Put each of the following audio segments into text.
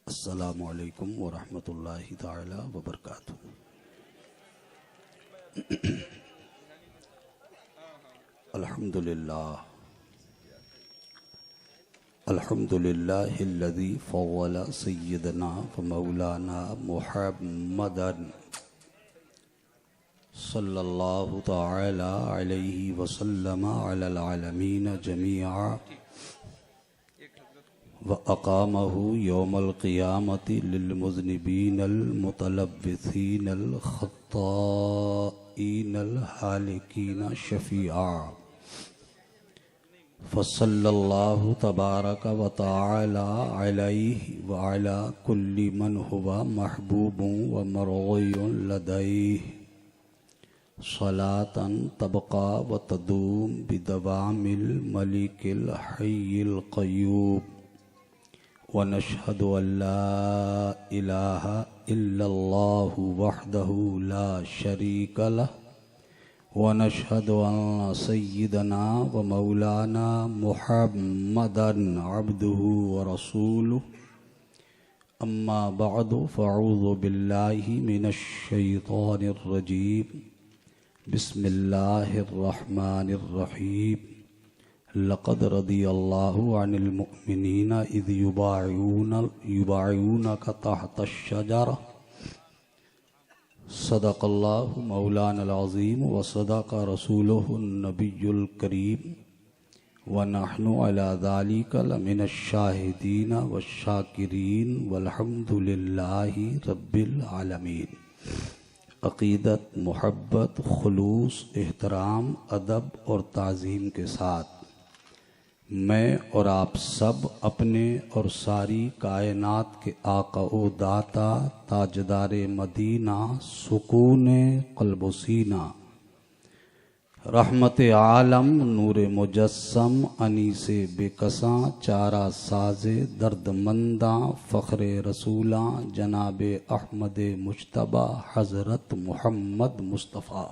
अस्सलामु अलैकुम वरहमतुल्लाहि ताला वबरकातुहू। अल्हम्दुलिल्लाह अल्हम्दुलिल्लाहिल्लज़ी फ़व्वला सय्यदना व मौलाना मुहम्मदन सल्लल्लाहु ताला अलैहि वसल्लम अलल आलमीन जमीआ व अक़ामहु यौमल क़ियामति लिल मुज़निबीनल मुतलव्विसीनल ख़त्ताईनल हालिकीन शफ़ीआ फ़सल्लल्लाहु तबारक व तआला अलैहि व अला कुल्ली मन हुवा महबूबुन व मरग़ूयुन लदैहि सलातन तबक़ा व तदूम बिदवामिल मलिकिल हय्यिल क़य्यूम व नशहदु अल्ला इलाहा इल्लल्लाहु वहदहु ला शरीक लह व नशहदु अन्न सय्यिदना व मौलाना मुहम्मदन अब्दुहु व रसूलुहु। अम्मा बअदु फ़अऊज़ु बिल्लाहि मिनश शैतानिर रजीम। बिस्मिल्लाहिर रहमानिर रहीम। लक़द रदियल्लाहु अनिल मुअ्मिनीना इज़ युबाइऊनका तहतश शजरा। सदक़ल्लाहु मौलानल अज़ीम व सदक़ रसूलुहुन नबियुल करीम व नहनु अला ज़ालिका लमिनश शाहिदीन वश्शाकिरीन वल्हम्दुलिल्लाहि रब्बिल आलमीन। अक़ीदत, मोहब्बत, खुलूस, एहतराम, अदब और ताज़ीम के साथ मैं और आप सब अपने और सारी कायनात के आका ओ दाता ताजदारे मदीना सुकूने क़ल्ब सीना रहमत आलम नूर मुजस्सम अनीसे बेकसां चारा साजे दर्दमंदा फ़ख्रे रसूला जनाबे अहमद मुज्तबा हज़रत मुहम्मद मुस्तफ़ा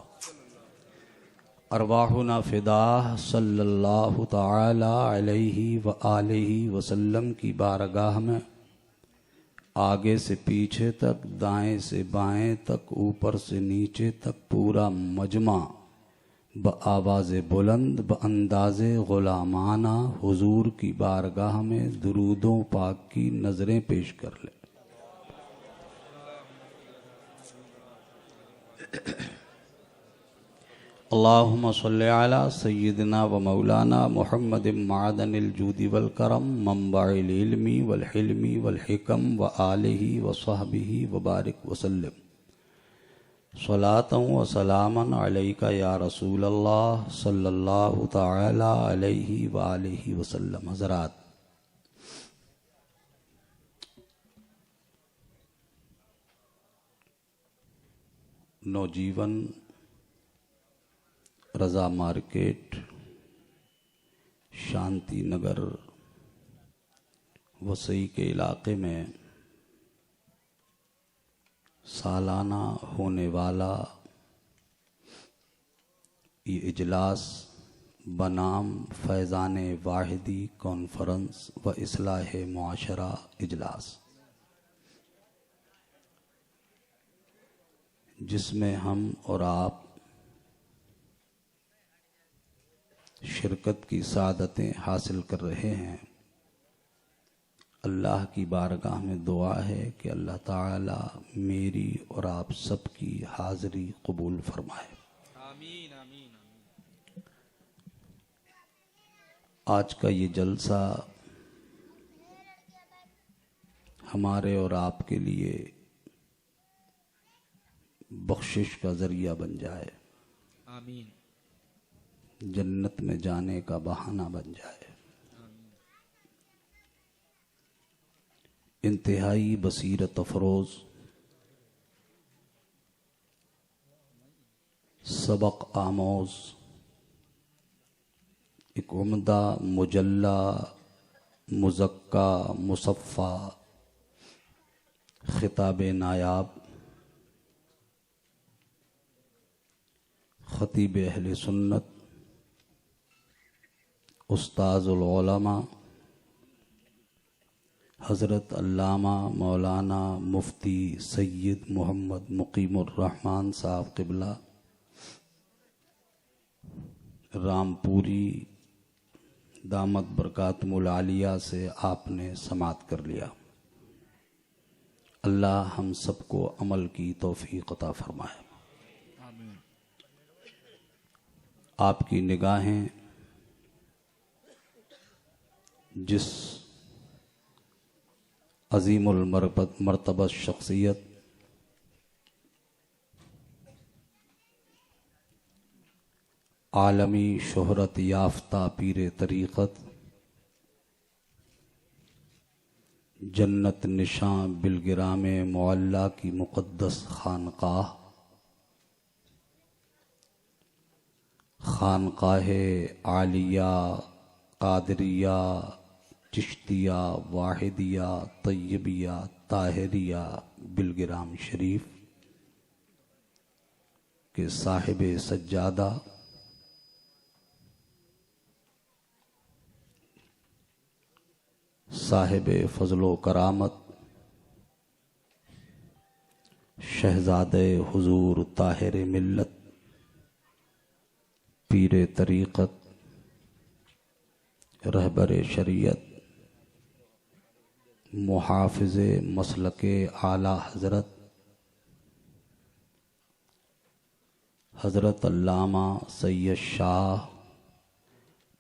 अरवाहुना फ़िदाह सल्लल्लाहु ताला अलैहि व आलिहि वसल्लम की बारगाह में आगे से पीछे तक, दाएं से बाएं तक, ऊपर से नीचे तक पूरा मजमा ब आवाज़ बुलंद ब अंदाज़े ग़ुलामाना हुजूर की बारगाह में दुरूदों पाक की नज़रें पेश कर ले। अल्लाहुम्मा सल्लि अला सय्यिदिना व मौलाना मुहम्मदिन मादनिल जूदि वल करम मंबाइल इल्मी वल हिल्मी वल हिकम व आलिहि व सहबिहि व बारिक वसल्लम। सलातन व सलामन अलैका या रसूलल्लाह सल्लल्लाहु तआला अलैहि व आलिहि वसल्लम। हज़रात, नौजीवन रज़ा मार्केट, शांति नगर वसई के इलाके में सालाना होने वाला ये इजलास बनाम फैज़ान वाहिदी कॉन्फ्रेंस व इस्लाह मुआशरा इजलास, जिसमें हम और आप शिरकत की सादतें हासिल कर रहे हैं, अल्लाह की बारगाह में दुआ है कि अल्लाह ताला मेरी और आप सबकी हाज़री कबूल फरमाए। आमीन आमीन। आज का ये जलसा हमारे और आपके लिए बख्शिश का ज़रिया बन जाए, आमीन। जन्नत में जाने का बहाना बन जाए। इंतहाई बसीरत अफरोज, सबक आमोज, एक उम्दा मुजल्ला मुज़क्का मुसफ़ा खिताब नायाब खतीब अहले सुन्नत उस्ताज़ुल उलमा हज़रत अल्लामा मौलाना मुफ्ती सैयद मोहम्मद मुकीमुर रहमान साहब क़िबला रामपुरी दामत बरकातुहुल आलिया से आपने समात कर लिया। अल्लाह हम सबको अमल की तौफीक अता फरमाए। आमीन। आपकी निगाहें जिस अज़ीमुल मर्तबा शख्सियत आलमी शोहरत याफ्ता पीरे तरीक़त जन्नत निशां बिलगिराम मुअल्ला की मुक़द्दस खानकाह आलिया कादरिया चिश्तिया वाहिदिया तैयबिया ताहिरिया बिलगिराम शरीफ के साहिब सज्जादा साहिब फजलो करामत शहजादे हुजूर ताहिर मिल्लत पीरे तरीक़त रहबर शरीयत मुहाफ़िज़े मसलके आला हज़रत अल्लामा सैयद शाह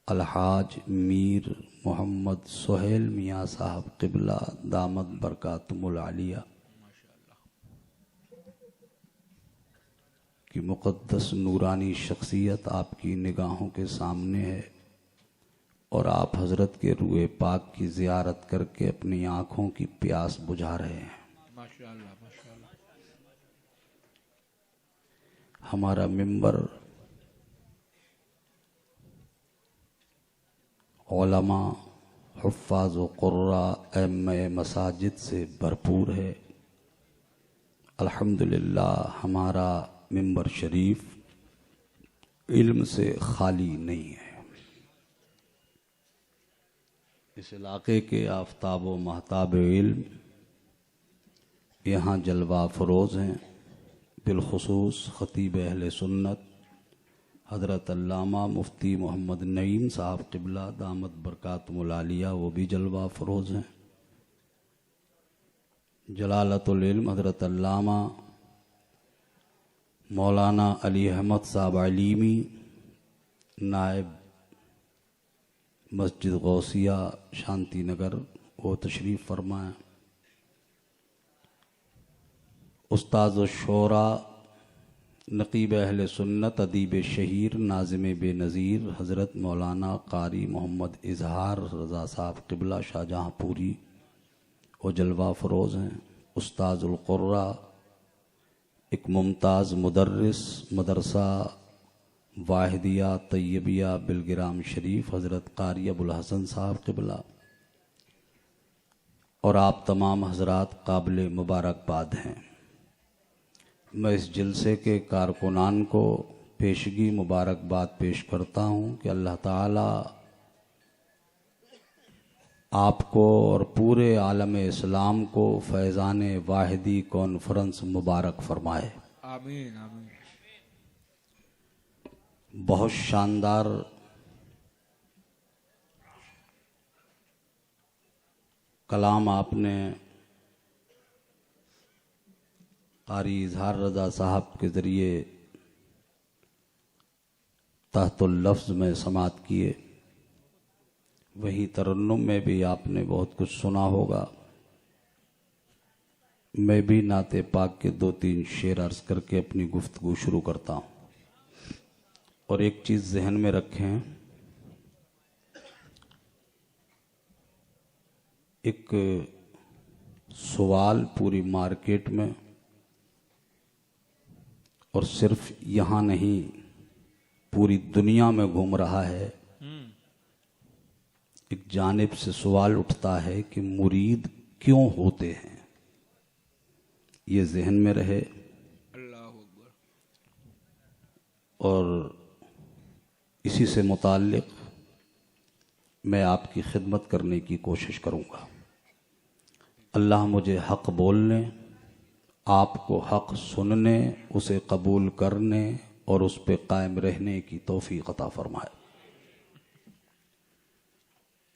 अलहाज मीर मोहम्मद सुहेल मियाँ साहब क़िबला दामत बरकातुहुल आलिया की मुक़द्दस नूरानी शख्सियत आपकी निगाहों के सामने है और आप हज़रत के रूए पाक की ज़ियारत करके अपनी आँखों की प्यास बुझा रहे हैं। माशाअल्लाह, माशाअल्लाह। हमारा मिंबर उलमा हुफ़्फ़ाज़ व क़ुर्रा अइम्मे मसाजिद से भरपूर है। अल्हम्दुलिल्लाह हमारा मिंबर शरीफ इल्म से खाली नहीं है। इस इलाके के आफ़ताब व महताब इल्म यहाँ जलवा फ़रोज़ हैं। बिलख़ुसूस ख़तीब अहले सुन्नत हज़रत अल्लामा मुफ्ती मोहम्मद नईम साहब क़िबला दामत बरकातुहुल आलिया वो भी जलवा फ़रोज़ हैं। जलालतुल इल्म हज़रत अल्लामा मौलाना अली अहमद साहब अलीमी नायब मस्जिद गौसिया शांति नगर वो तशरीफ़ फरमाएँ। उस्ताद शोरा नकीब अहले सुन्नत अदीब शहीर नाज़िम बेनज़ीर हज़रत मौलाना कारी मोहम्मद इजहार रज़ा साहब क़िबला शाहजहाँपुरी वो जलवा फ़रोज़ हैं। उस्ताज़ुल क़ुर्रा एक मुमताज़ मुदर्रिस मदरसा वाहिदिया तैयबिया बिलगिराम शरीफ हज़रत कारी अबुल हसन साहब क़िबला और आप तमाम हज़रात काबिल मुबारकबाद हैं। मैं इस जलसे के कारकुनान को पेशगी मुबारकबाद पेश करता हूँ कि अल्लाह ताला आपको और पूरे आलम इस्लाम को फैज़ान वाहिदी कॉन्फ्रेंस मुबारक फरमाए। आमीन आमीन। बहुत शानदार कलाम आपने कारी इजहार रज़ा साहब के ज़रिए तहतुल लफ्ज़ में समात किए। वही तरन्नुम में भी आपने बहुत कुछ सुना होगा। मैं भी नाते पाक के 2-3 शेर अर्ज़ करके अपनी गुफ्तगू शुरू करता हूँ। और एक चीज़ जहन में रखें, एक सवाल पूरी मार्केट में और सिर्फ यहाँ नहीं पूरी दुनिया में घूम रहा है। एक जानिब से सवाल उठता है कि मुरीद क्यों होते हैं, ये जहन में रहे। अल्लाह अकबर। और इसी से मुताल्लिक़ मैं आपकी खिदमत करने की कोशिश करूँगा। अल्लाह मुझे हक बोलने, आपको हक सुनने, उसे कबूल करने और उस पे कायम रहने की तौफीक अता फरमाए।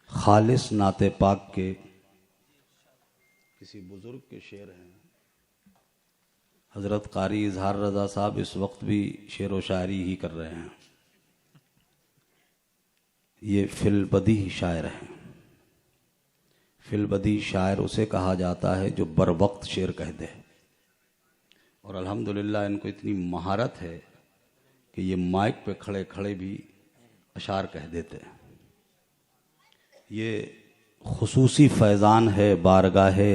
खालिस नाते पाक के किसी बुजुर्ग के शेर हैं, हजरत कारी इजहार रजा साहब इस वक्त भी शेर व शायरी ही कर रहे हैं। ये फिलबदी शायर हैं। फिलबदी शायर उसे कहा जाता है जो बर वक्त शेर कह दे, और अल्हम्दुलिल्लाह इनको इतनी महारत है कि ये माइक पे खड़े खड़े भी अशार कह देते हैं। ये खुसूसी फैज़ान है बारगाहे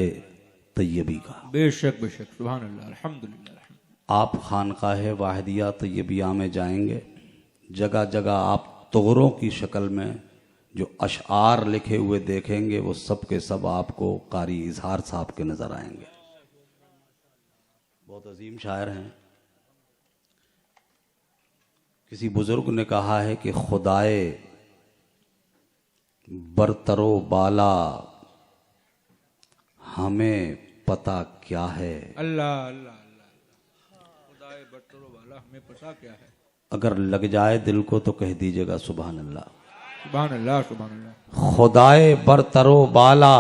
तैयबी का। बेशक बेशक, सुभान अल्लाह, अल्हम्दुलिल्लाह। आप खानकाहे वाहिदिया तैयबिया में जाएंगे, जगह जगह आप तोगरों की शक्ल में जो अशआर लिखे हुए देखेंगे वो सब के सब आपको कारी इजहार साहब के नजर आएंगे। बहुत अजीम शायर हैं। किसी बुजुर्ग ने कहा है कि खुदाए बरतरो बाला हमें पता क्या है। अल्लाह अल्लाह अल्लाह, खुदाए बरतरो बाला हमें पता क्या है। अगर लग जाए दिल को तो कह दीजिएगा सुभान अल्लाह, सुभान अल्लाह, सुभान अल्लाह। खुदाए बरतरो बाला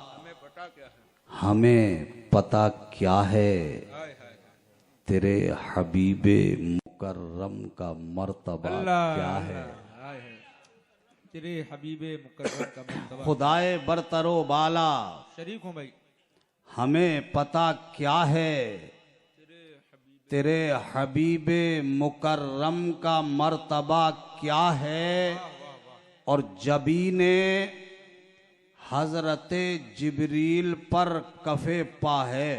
हमें पता क्या है, हमें पता क्या है। तेरे हबीबे मुकर्रम का मर्तबा क्या है। तेरे हबीबे मुकर्रम का मर्तबा। खुदाए बरतरो बाला शरीक हूँ भाई, हमें पता क्या है। तेरे हबीबे मुकर्रम का मर्तबा क्या है। और जबीने हजरते जिब्रील पर कफे पा है।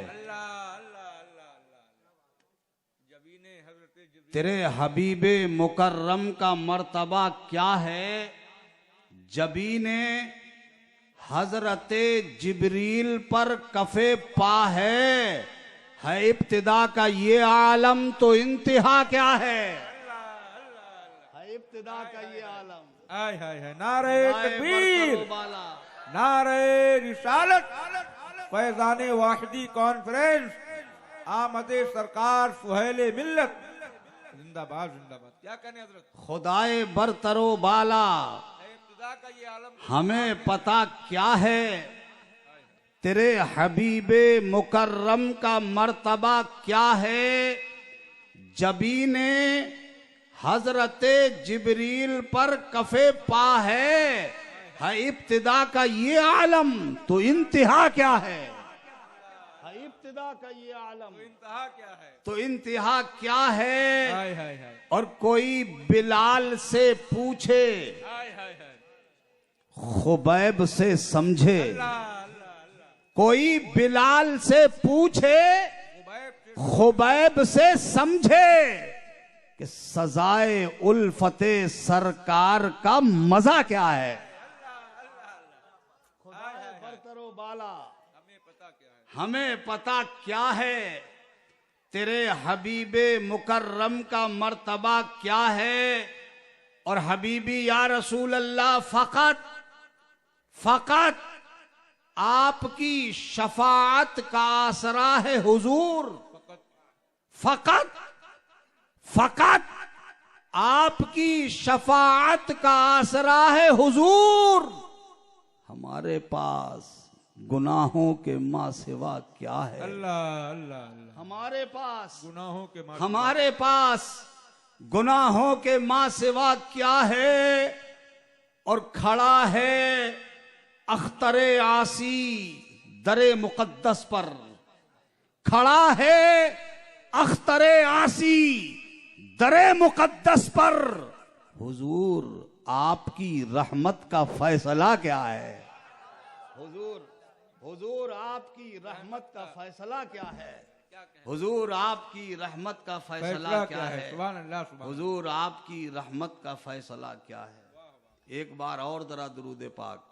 तेरे हबीबे मुकर्रम का मर्तबा क्या है। जबीने हजरते जिब्रील पर कफे पा है इब्तिदा का ये आलम तो इंतहा क्या है। इब्तिदा का ये आलम। हाय हाय हाय, नारे तकबीर, नारे रिसालत, फैजाने वाहिदी कॉन्फ्रेंस, आमदे सरकार सुहेले मिल्लत, जिंदाबाद जिंदाबाद। क्या कहने हजरत। खुदाए बरतरो बाला इब्तिदा का ये आलम हमें पता क्या है। तेरे हबीबे मुकर्रम का मर्तबा क्या है। जबीने हजरते जिब्रील पर कफे पा है इब्तिदा का ये आलम तो इंतहा क्या है। इब्तिदा का ये आलम इंतहा क्या है, तो इंतहा क्या है। हाय हाय हाय, और कोई बिलाल से पूछे हाय हाय हाय, खुबैब से समझे। अल्लाह, कोई बिलाल से पूछे खुबैब से समझे कि सजाए उल्फते सरकार का मजा क्या है। खुदाए बरतरो बाला हमें पता क्या है, हमें पता क्या है। तेरे हबीबे मुकर्रम का मर्तबा क्या है। और हबीबी या रसूल अल्लाह फकत फकत आपकी शफाअत का आसरा है हुजूर। फकत फकत आपकी शफाअत का आसरा है हुजूर। हमारे पास गुनाहों के माँ सिवा क्या है। अल्लाह अल्लाह अल्लाह, हमारे पास गुनाहों के माँ, हमारे पास गुनाहों के माँ सिवा क्या है। और खड़ा है अख्तरे आसी दरे मुकद्दस पर। खड़ा है अख्तरे आसी दरे मुकद्दस पर। हुजूर आपकी रहमत का फैसला क्या है। हुजूर हुजूर आपकी रहमत का फैसला क्या है। हुजूर आपकी रहमत का फैसला क्या है। सुभान अल्लाह, सुभान हुजूर आपकी रहमत का फैसला क्या है। एक बार और जरा दुरूद पाक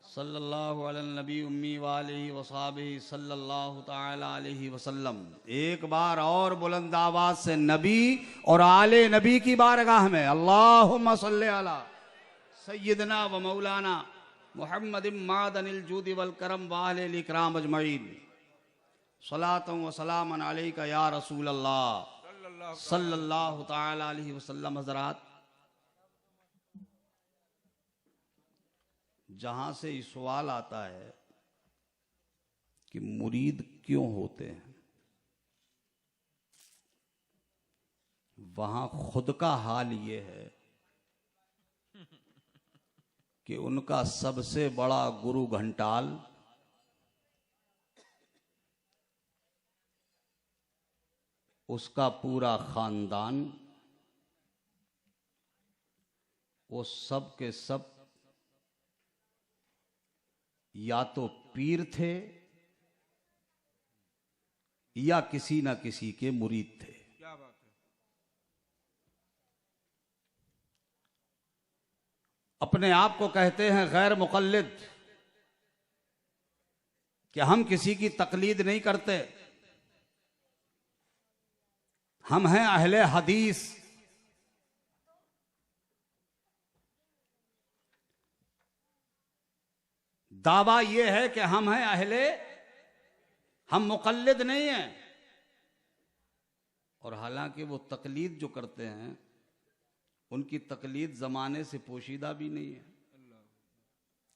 सल्लल्लाहु अलैहि नबी उम्मी वालिही वसाबिही सल्लल्लाहु ताला अलैहि वसल्लम। एक बार और बुलंद आवाज से नबी और आले नबी की बारगाह में अल्लाहुम्मा सल्ली अला सय्यदना व मौलाना मुहम्मदिन मादनिल जूदि वल करम वाहलिल इकराम अजमईन सलातु व सलामन अलैका या रसूल अल्लाह सल्लल्लाहु तआला अलैहि वसल्लम। हज़रात, जहां से ये सवाल आता है कि मुरीद क्यों होते हैं, वहां खुद का हाल ये है कि उनका सबसे बड़ा गुरु घंटाल उसका पूरा खानदान, वो सब के सब या तो पीर थे या किसी ना किसी के मुरीद थे। क्या बात है। अपने आप को कहते हैं गैर मुक़ल्लिद, कि हम किसी की तकलीद नहीं करते, हम हैं अहले हदीस। दावा यह है कि हम हैं अहले, हम मुक़ल्लिद नहीं हैं। और हालांकि वो तकलीद जो करते हैं उनकी तकलीद जमाने से पोशीदा भी नहीं है,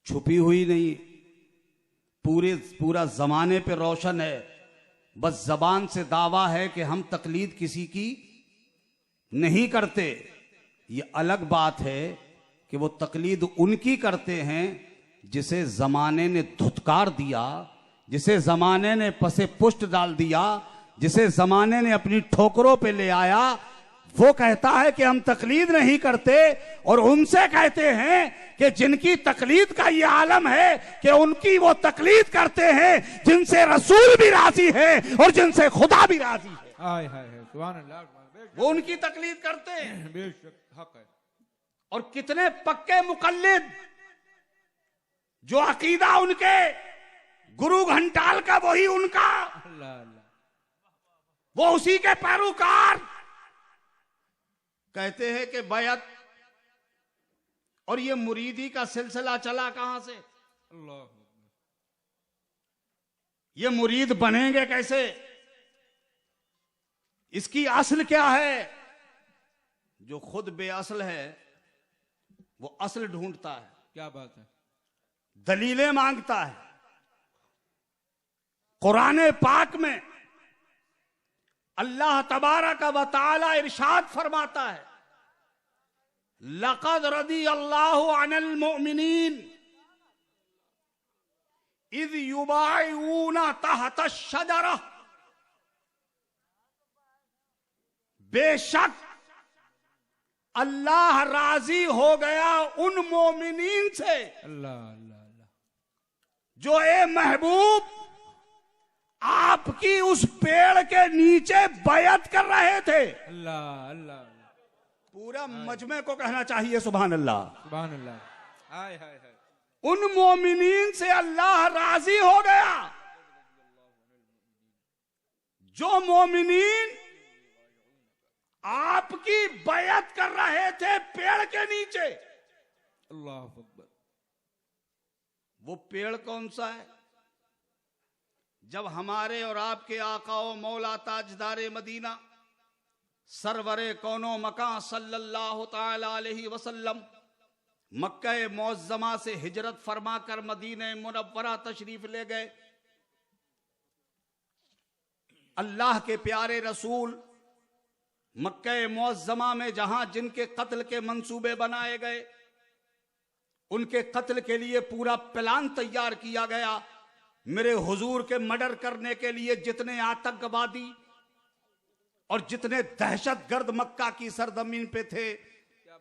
छुपी हुई नहीं, पूरा जमाने पे रोशन है। बस जबान से दावा है कि हम तकलीद किसी की नहीं करते। ये अलग बात है कि वो तकलीद उनकी करते हैं जिसे जमाने ने धुतकार दिया, जिसे जमाने ने पसे पुष्ट डाल दिया, जिसे जमाने ने अपनी ठोकरों पे ले आया। वो कहता है कि हम तकलीद नहीं करते, और उनसे कहते हैं कि जिनकी तकलीद का ये आलम है कि उनकी वो तकलीद करते हैं जिनसे रसूल भी राजी है और जिनसे खुदा भी राजी है। हाय हाय हाय, सुभान अल्लाह। वो उनकी तकलीद करते हैं, बेशक हक है। और कितने पक्के मुक़ल्लिद जो अकीदा उनके गुरु घंटाल का वही उनका, अल्लाह अल्लाह, वो उसी के पैरोकार। कहते हैं कि बैत, और ये मुरीदी का सिलसिला चला कहां से? अल्लाह। ये मुरीद बनेंगे कैसे? इसकी असल क्या है? जो खुद बेअसल है वो असल ढूंढता है, क्या बात है। दलीलें मांगता है। कुरान पाक में अल्लाह तबारक व तआला इरशाद फरमाता है, लक़द रदी अल्लाहु अनिल मुमिनीन इज़ युबाइऊना तहत शजरा। बेशक अल्लाह राजी हो गया उन मोमिनीन से अल्लाह अल्लाह अल्लाह, जो ए महबूब आपकी उस पेड़ के नीचे बैत कर रहे थे। अल्लाह अल्लाह अल्लाह, पूरा मजमे को कहना चाहिए सुभान अल्लाह, सुभान अल्लाह। हाय हाय हाय, उन मोमिनीन से अल्लाह राजी हो गया जो मोमिनीन आपकी बैत कर रहे थे पेड़ के नीचे। अल्लाह अकबर। वो पेड़ कौन सा है? जब हमारे और आपके आका व मौला ताजदारे मदीना सरवरे कौनो मकां सल्लल्लाहु ताला अलैहि वसल्लम मक्का मुअज्जमा से हिजरत फरमाकर मदीने मुनव्वरा तशरीफ ले गए। अल्लाह के प्यारे रसूल मक्का मुअज्जमा में जहां जिनके कत्ल के मंसूबे बनाए गए, उनके कत्ल के लिए पूरा प्लान तैयार किया गया। मेरे हुजूर के मर्डर करने के लिए जितने आतंकवादी और जितने दहशतगर्द मक्का की सरजमीन पे थे,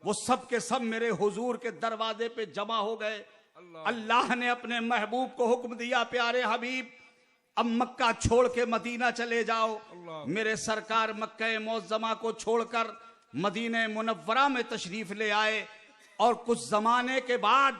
वो सब के सब मेरे हुजूर के दरवाजे पे जमा हो गए। अल्लाह ने अपने महबूब को हुक्म दिया, प्यारे हबीब अब मक्का छोड़ के मदीना चले जाओ। मेरे सरकार मक्का मुअज्जमा को छोड़कर मदीने मुनव्वरा में तशरीफ ले आए, और कुछ जमाने के बाद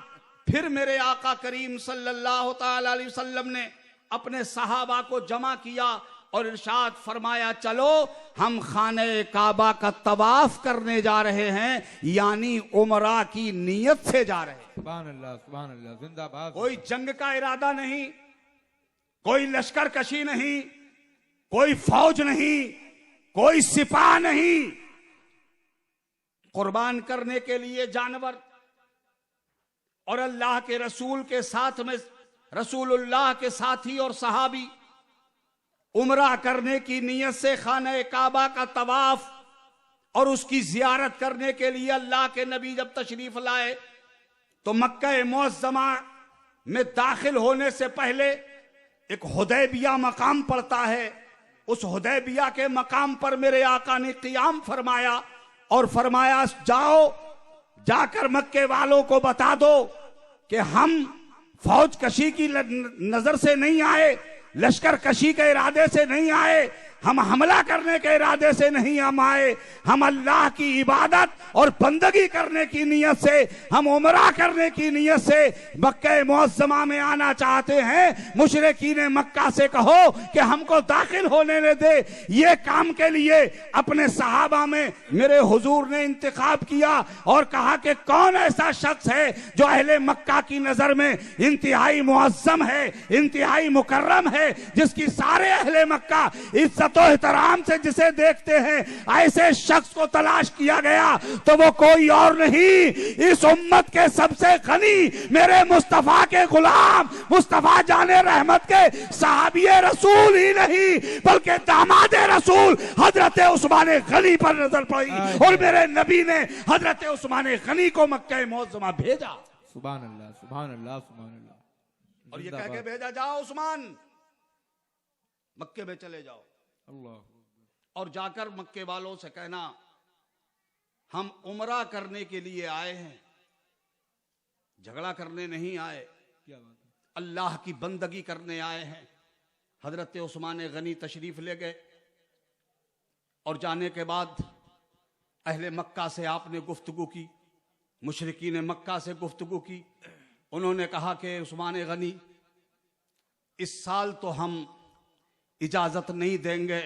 फिर मेरे आका करीम सल्लल्लाहु ताला अलैहि वसल्लम ने अपने सहाबा को जमा किया और इरशाद फरमाया चलो हम खाने काबा का तवाफ करने जा रहे हैं, यानी उमरा की नीयत से जा रहे हैं। सुभान अल्लाह जिंदाबाद। कोई जंग का इरादा नहीं, कोई लश्कर कशी नहीं, कोई फौज नहीं, कोई सिपाह नहीं, कुर्बान करने के लिए जानवर। और अल्लाह के रसूल के साथ में रसूलुल्लाह के साथी और सहाबी उमरा करने की नीयत से खाने काबा का तवाफ और उसकी जियारत करने के लिए अल्लाह के नबी जब तशरीफ लाए तो मक्का मुअज़्ज़मा में दाखिल होने से पहले एक हुदैबिया मकाम पड़ता है। उस हुदैबिया के मकाम पर मेरे आका ने क़ियाम फरमाया और फरमाया जाओ जाकर मक्के वालों को बता दो कि हम फौज कशी की नजर से नहीं आए, लश्कर कशी के इरादे से नहीं आए, हम हमला करने के इरादे से नहीं हम आए, हम अल्लाह की इबादत और बंदगी करने की नीयत से, हम उमरा करने की नीयत से मक्का मुअज़्ज़मा में आना चाहते हैं। मुशरिकीन मक्का से कहो कि हमको दाखिल होने न दे। ये काम के लिए अपने सहाबा में मेरे हुजूर ने इंतखाब किया और कहा कि कौन ऐसा शख्स है जो अहले मक्का की नजर में इंतहाई मुअज़्ज़म है, इंतहाई मुकर्रम है, जिसकी सारे अहले मक्का इज्जत तो एहतराम से जिसे देखते हैं, ऐसे शख्स को तलाश किया गया तो वो कोई और नहीं, इस उम्मत के सबसे गनी मेरे मुस्तफा के गुलाम मुस्तफा जाने रहमत के सहाबिये रसूल ही नहीं बल्कि दामाद रसूल हजरत उस्मान गनी पर नजर पड़ी और मेरे नबी ने हजरत उस्मान गनी को मक्का मुअज़्ज़मा भेजा। सुभान अल्लाह सुभान अल्लाह सुभान अल्लाह। और ये कह के भेजा जाओ उस्मान मक्के में चले जाओ अल्लाह। और जाकर मक्के वालों से कहना हम उमरा करने के लिए आए हैं, झगड़ा करने नहीं आए, क्या बात है, अल्लाह की बंदगी करने आए हैं। हजरत उस्मान गनी तशरीफ ले गए और जाने के बाद अहले मक्का से आपने गुफ्तगू की, मुशरिकीन मक्का से गुफ्तगू की। उन्होंने कहा कि उस्मान गनी इस साल तो हम इजाजत नहीं देंगे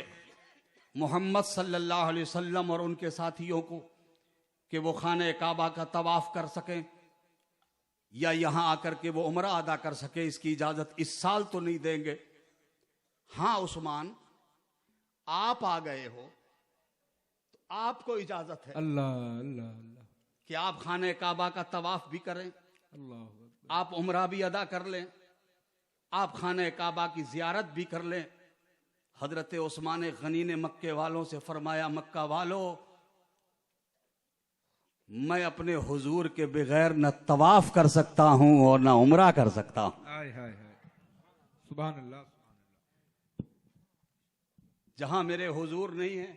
मोहम्मद सल्लल्लाहु अलैहि वसल्लम और उनके साथियों को कि वो खाने काबा का तवाफ कर सकें या यहां आकर के वो उमरा अदा कर सके, इसकी इजाजत इस साल तो नहीं देंगे। हाँ उस्मान आप आ गए हो तो आपको इजाजत है अल्लाह अल्लाह अल्लाह कि आप खाने काबा का तवाफ भी करें, अल्लाह, आप उमरा भी अदा कर लें, आप खाने काबा की जियारत भी कर लें। हजरत उस्मान गनी ने मक्के वालों से फरमाया मक्का वालों मैं अपने हुजूर के बगैर न तवाफ कर सकता हूं और न उमरा कर सकता हूं। हाय हाय हाय सुभान अल्लाह। जहां मेरे हुजूर नहीं है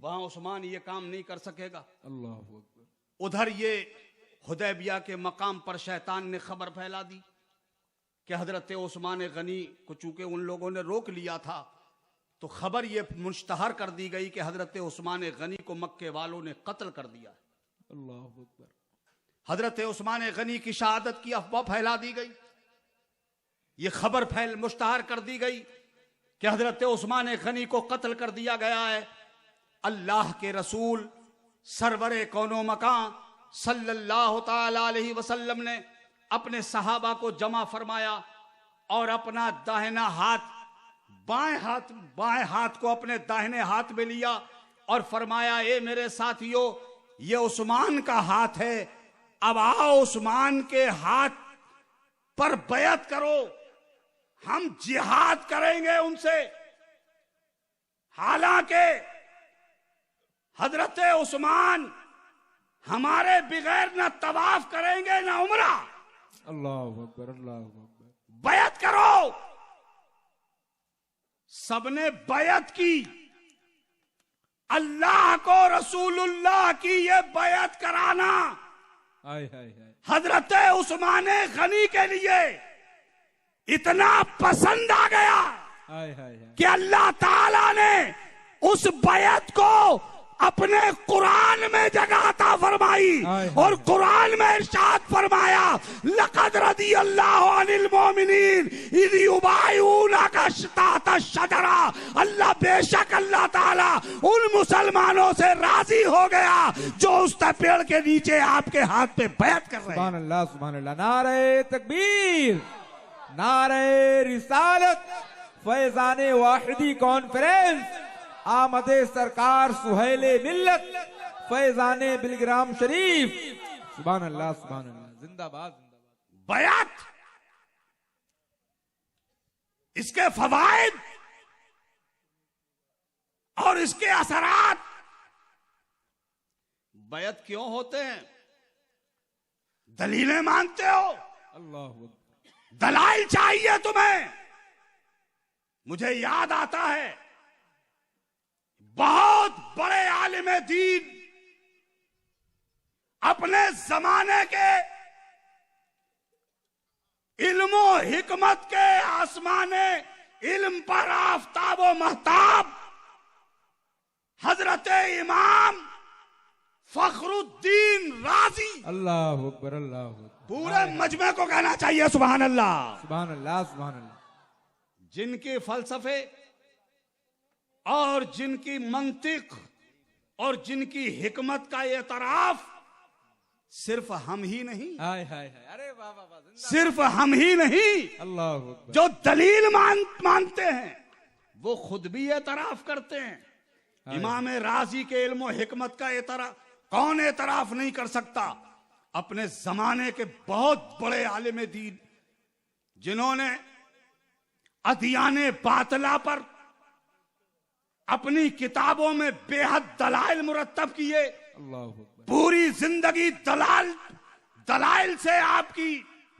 वहां उस्मान ये काम नहीं कर सकेगा। अल्लाह। उधर ये हुदैबिया के मकाम पर शैतान ने खबर फैला दी कि हजरत उस्मान गनी को चूंकि उन लोगों ने रोक लिया था तो खबर ये मुश्तहर कर दी गई कि हजरत उस्मान गनी को मक्के वालों ने कत्ल कर दिया। अल्लाह अकबर। हजरत उस्मान गनी की शहादत की अफवाह फैला दी गई, ये खबर मुश्तहर कर दी गई कि हजरत उस्मान गनी को कत्ल कर दिया गया है। अल्लाह के रसूल सरवरे कौनो मकां सल्लल्लाहु ताला अलैहि वसल्लम ने अपने सहाबा को जमा फरमाया और अपना दाहिना हाथ बाएं हाथ को अपने दाहिने हाथ में लिया और फरमाया ए मेरे साथियों ये उस्मान का हाथ है, अब आओ उस्मान के हाथ पर बैअत करो, हम जिहाद करेंगे उनसे। हालांकि हजरत उस्मान हमारे बगैर न तवाफ करेंगे न उमरा। अल्लाह अकबर अल्लाह अकबर। बैअत करो। सबने बैअत की। अल्लाह को रसूलुल्लाह की ये बैअत कराना हाय हाय हाय हजरत उस्मान गनी के लिए इतना पसंद आ गया हाय हाय हाय कि अल्लाह ताला ने उस बैअत को अपने कुरान में जगह अता फरमाई और कुरान में इरशाद फरमाया लक़द रदी अल्लाहु अनिल मोमिनीन इज़ युबाइऊनका तहता शजरा। अल्लाह बेशक अल्लाह ताला उन मुसलमानों से राजी हो गया जो उस पेड़ के नीचे आपके हाथ पे बैत कर रहे हैं। सुभान अल्लाह, सुभान अल्लाह। नारे तकबीर, नारे रिसालत, फैजाने वाहिदी कॉन्फ्रेंस, आमदे सरकार सुहेले मिल्लत, फैजाने बिलग्राम शरीफ। सुभान अल्लाह, सुभान अल्लाह। जिंदाबाद, जिंदाबाद। बयात, इसके फवाइद और इसके असरात। बयात क्यों होते हैं? दलीलें मांगते हो, अल्लाह, दलाइल चाहिए तुम्हें। मुझे याद आता है बहुत बड़े आलिम दीन अपने जमाने के इल्मो हिकमत के आसमाने इल्म पर आफताबो महताब हजरत इमाम फखरुद्दीन राजी, अल्लाह अकबर, अल्लाह अकबर। पूरे मजमे को कहना चाहिए सुभान अल्लाह, सुभान अल्लाह, सुभान अल्लाह। जिनके फलसफे और जिनकी मंतिक और जिनकी हिकमत का एतराफ सिर्फ हम ही नहीं, हाय हाय हाय, अरे वाह वाह वाह, सिर्फ हम ही नहीं, अल्लाह अकबर। जो दलील मानते हैं वो खुद भी एतराफ करते हैं। इमाम राजी के इल्म हिकमत का एतराफ कौन एतराफ नहीं कर सकता? अपने जमाने के बहुत बड़े आलिम दीन जिन्होंने अदियाने बातला पर अपनी किताबों में बेहद दलाइल मुरत्तब किए, अल्लाह अकबर। पूरी जिंदगी दलाइल से आपकी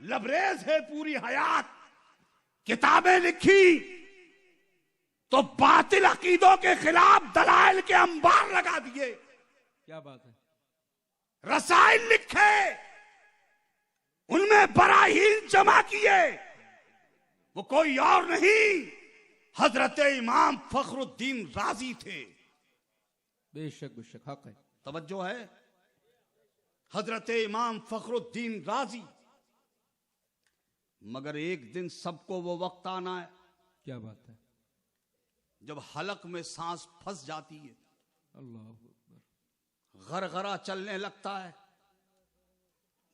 लबरेज है, पूरी हयात किताबें लिखी तो बातिल अकीदों के खिलाफ दलाइल के अंबार लगा दिए, क्या बात है। रसाइल लिखे, उनमें बराहीन जमा किए। वो कोई और नहीं, हजरत इमाम फखरुद्दीन राजी थे। बेशक बेशक, हक है। तवज्जो है, हजरत इमाम फखरुद्दीन राजी। मगर एक दिन सबको वो वक्त आना है, क्या बात है, जब हलक में सांस फंस जाती है, अल्लाह अकबर। गरगरा चलने लगता है।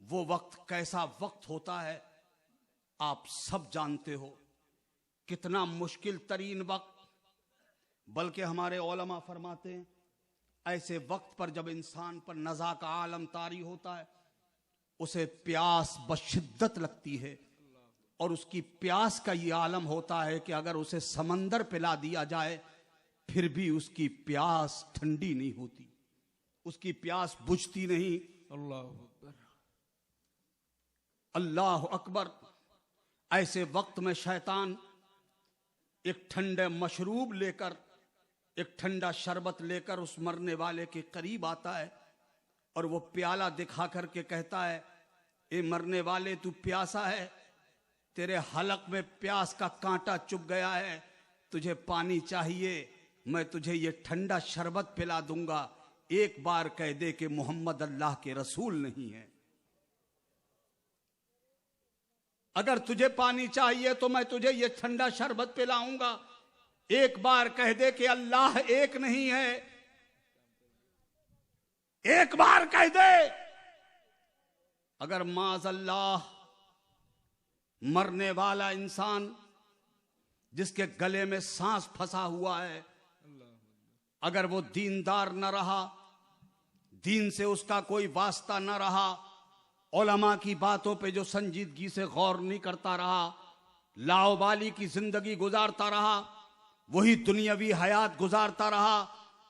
वो वक्त कैसा वक्त होता है आप सब जानते हो, कितना मुश्किल तरीन वक्त। बल्कि हमारे उलमा फरमाते हैं ऐसे वक्त पर जब इंसान पर नज़ा का आलम तारी होता है उसे प्यास बशिद्दत लगती है, और उसकी प्यास का ये आलम होता है कि अगर उसे समंदर पिला दिया जाए फिर भी उसकी प्यास ठंडी नहीं होती, उसकी प्यास बुझती नहीं। अल्लाह अकबर, अल्लाह अकबर। ऐसे वक्त में शैतान एक ठंडे मशरूब लेकर, एक ठंडा शरबत लेकर उस मरने वाले के करीब आता है और वो प्याला दिखा करके कहता है, ए मरने वाले तू प्यासा है, तेरे हलक में प्यास का कांटा चुभ गया है, तुझे पानी चाहिए, मैं तुझे ये ठंडा शरबत पिला दूंगा, एक बार कह दे कि मोहम्मद अल्लाह के रसूल नहीं है। अगर तुझे पानी चाहिए तो मैं तुझे ये ठंडा शरबत पिलाऊंगा, एक बार कह दे कि अल्लाह एक नहीं है, एक बार कह दे। अगर माज़अल्लाह मरने वाला इंसान जिसके गले में सांस फंसा हुआ है, अगर वो दीनदार न रहा, दीन से उसका कोई वास्ता न रहा, उलमा की बातों पे जो संजीदगी से गौर नहीं करता रहा, लाओबाली की जिंदगी गुजारता रहा, वही दुनियावी हयात गुजारता रहा,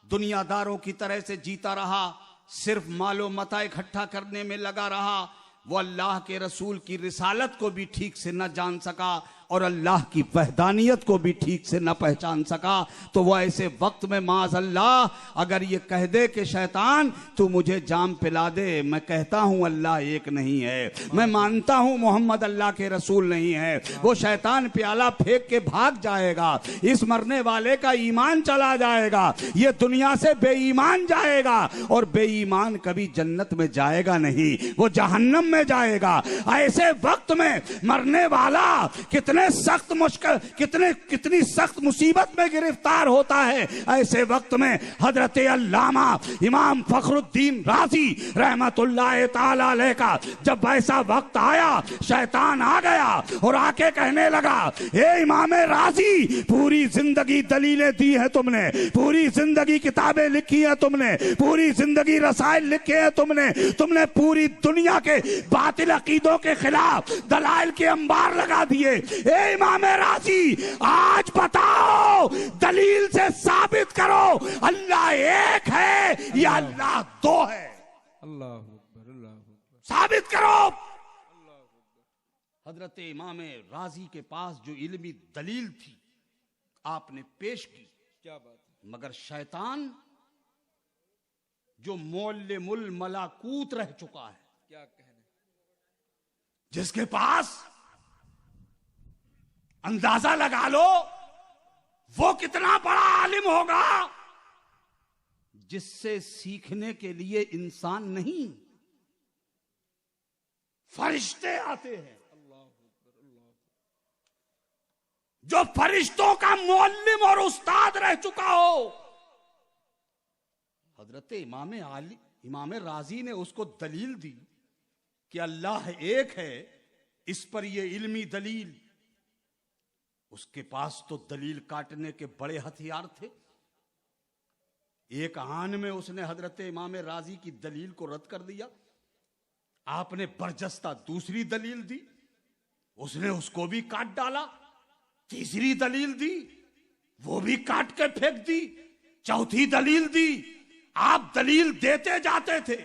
दुनियादारों की तरह से जीता रहा, सिर्फ मालो मता इकट्ठा करने में लगा रहा, वो अल्लाह के रसूल की रिसालत को भी ठीक से न जान सका और अल्लाह की वहदानियत को भी ठीक से न पहचान सका, तो वह ऐसे वक्त में माज़अल्लाह अगर ये कह दे कि शैतान तू मुझे जाम पिला दे, मैं कहता हूं अल्लाह एक नहीं है, मैं मानता हूं मोहम्मद अल्लाह के रसूल नहीं है, वो शैतान प्याला फेंक के भाग जाएगा, इस मरने वाले का ईमान चला जाएगा, ये दुनिया से बेईमान जाएगा और बेईमान कभी जन्नत में जाएगा नहीं, वो जहन्नम में जाएगा। ऐसे वक्त में मरने वाला कितने सख्त मुश्किल कितनी सख्त मुसीबत में गिरफ्तार होता है। ऐसे वक्त में हजरत अल्लामा इमाम फखरुद्दीन राजी रहमतुल्लाह ताला अलैह का जब ऐसा वक्त आया, शैतान आ गया और आके कहने लगा, ए इमाम राजी, पूरी जिंदगी दलीलें दी हैं तुमने, पूरी जिंदगी किताबें लिखी हैं तुमने, पूरी जिंदगी रसायल लिखे हैं तुमने पूरी दुनिया के बातिल अकीदों के खिलाफ दलाइल के अंबार लगा दिए। ए इमाम राजी, आज बताओ, दलील से साबित करो अल्लाह एक है या अल्लाह दो है, अल्लाह अकबर, अल्लाह अकबर, साबित करो। हजरत इमाम राजी के पास जो इल्मी दलील थी आपने पेश की, क्या बात है। मगर शैतान जो मोल्लिमुल मलाकूत रह चुका है, क्या कहने, जिसके पास अंदाजा लगा लो वो कितना बड़ा आलिम होगा, जिससे सीखने के लिए इंसान नहीं फरिश्ते आते हैं, जो फरिश्तों का मुअल्लिम और उस्ताद रह चुका हो। हजरत इमाम राजी ने उसको दलील दी कि अल्लाह एक है, इस पर ये इल्मी दलील। उसके पास तो दलील काटने के बड़े हथियार थे। एक आन में उसने हजरत इमाम राजी की दलील को रद्द कर दिया। आपने बरजस्ता दूसरी दलील दी, उसने उसको भी काट डाला। तीसरी दलील दी, वो भी काट के फेंक दी। चौथी दलील दी, आप दलील देते जाते थे,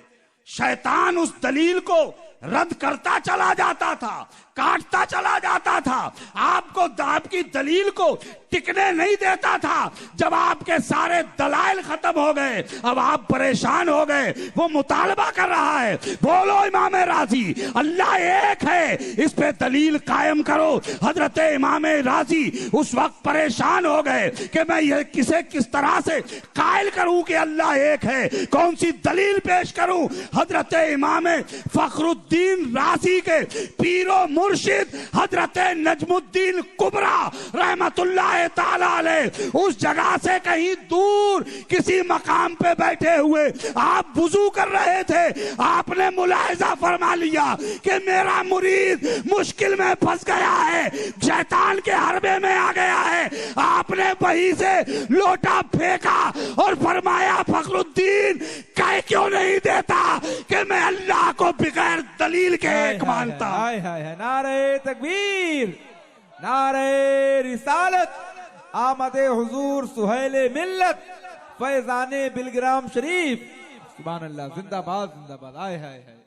शैतान उस दलील को रद्द करता चला जाता था, काटता चला जाता था, आपकी दलील को टिकने नहीं देता था। जब आपके सारे दलाइल खत्म हो गए, अब आप परेशान हो गए, वो मुतालबा कर रहा है, बोलो इमाम राजी अल्लाह एक है, इस पे दलील कायम करो। हजरत इमाम राजी उस वक्त परेशान हो गए कि मैं ये किस तरह से कायल करूं कि अल्लाह एक है, कौन सी दलील पेश करूं। हजरत इमाम फखरुद्दीन राजी के पीरो मुर्शिद हजरत नजमुद्दीन कुबरा रहमतुल्लाह ताला अलैह उस जगह से कहीं दूर किसी मकाम पे बैठे हुए आप वुजू कर रहे थे। आपने मुलाहिजा फरमा लिया कि मेरा मुरीद मुश्किल में फंस गया है, शैतान के हरबे में आ गया है। आपने वहीं से लोटा फेंका और फरमाया, फखरुद्दीन कह क्यों नहीं देता कि मैं अल्लाह को बगैर दलील के एक मानता हूं। हाय हाय हाय, नारे तकबीर, नारे रिसालत, आमदे हुजूर सुहेले मिल्लत, फैजाने बिलग्राम शरीफ, सुभान अल्लाह, जिंदाबाद जिंदाबाद। हाय हाय हाय,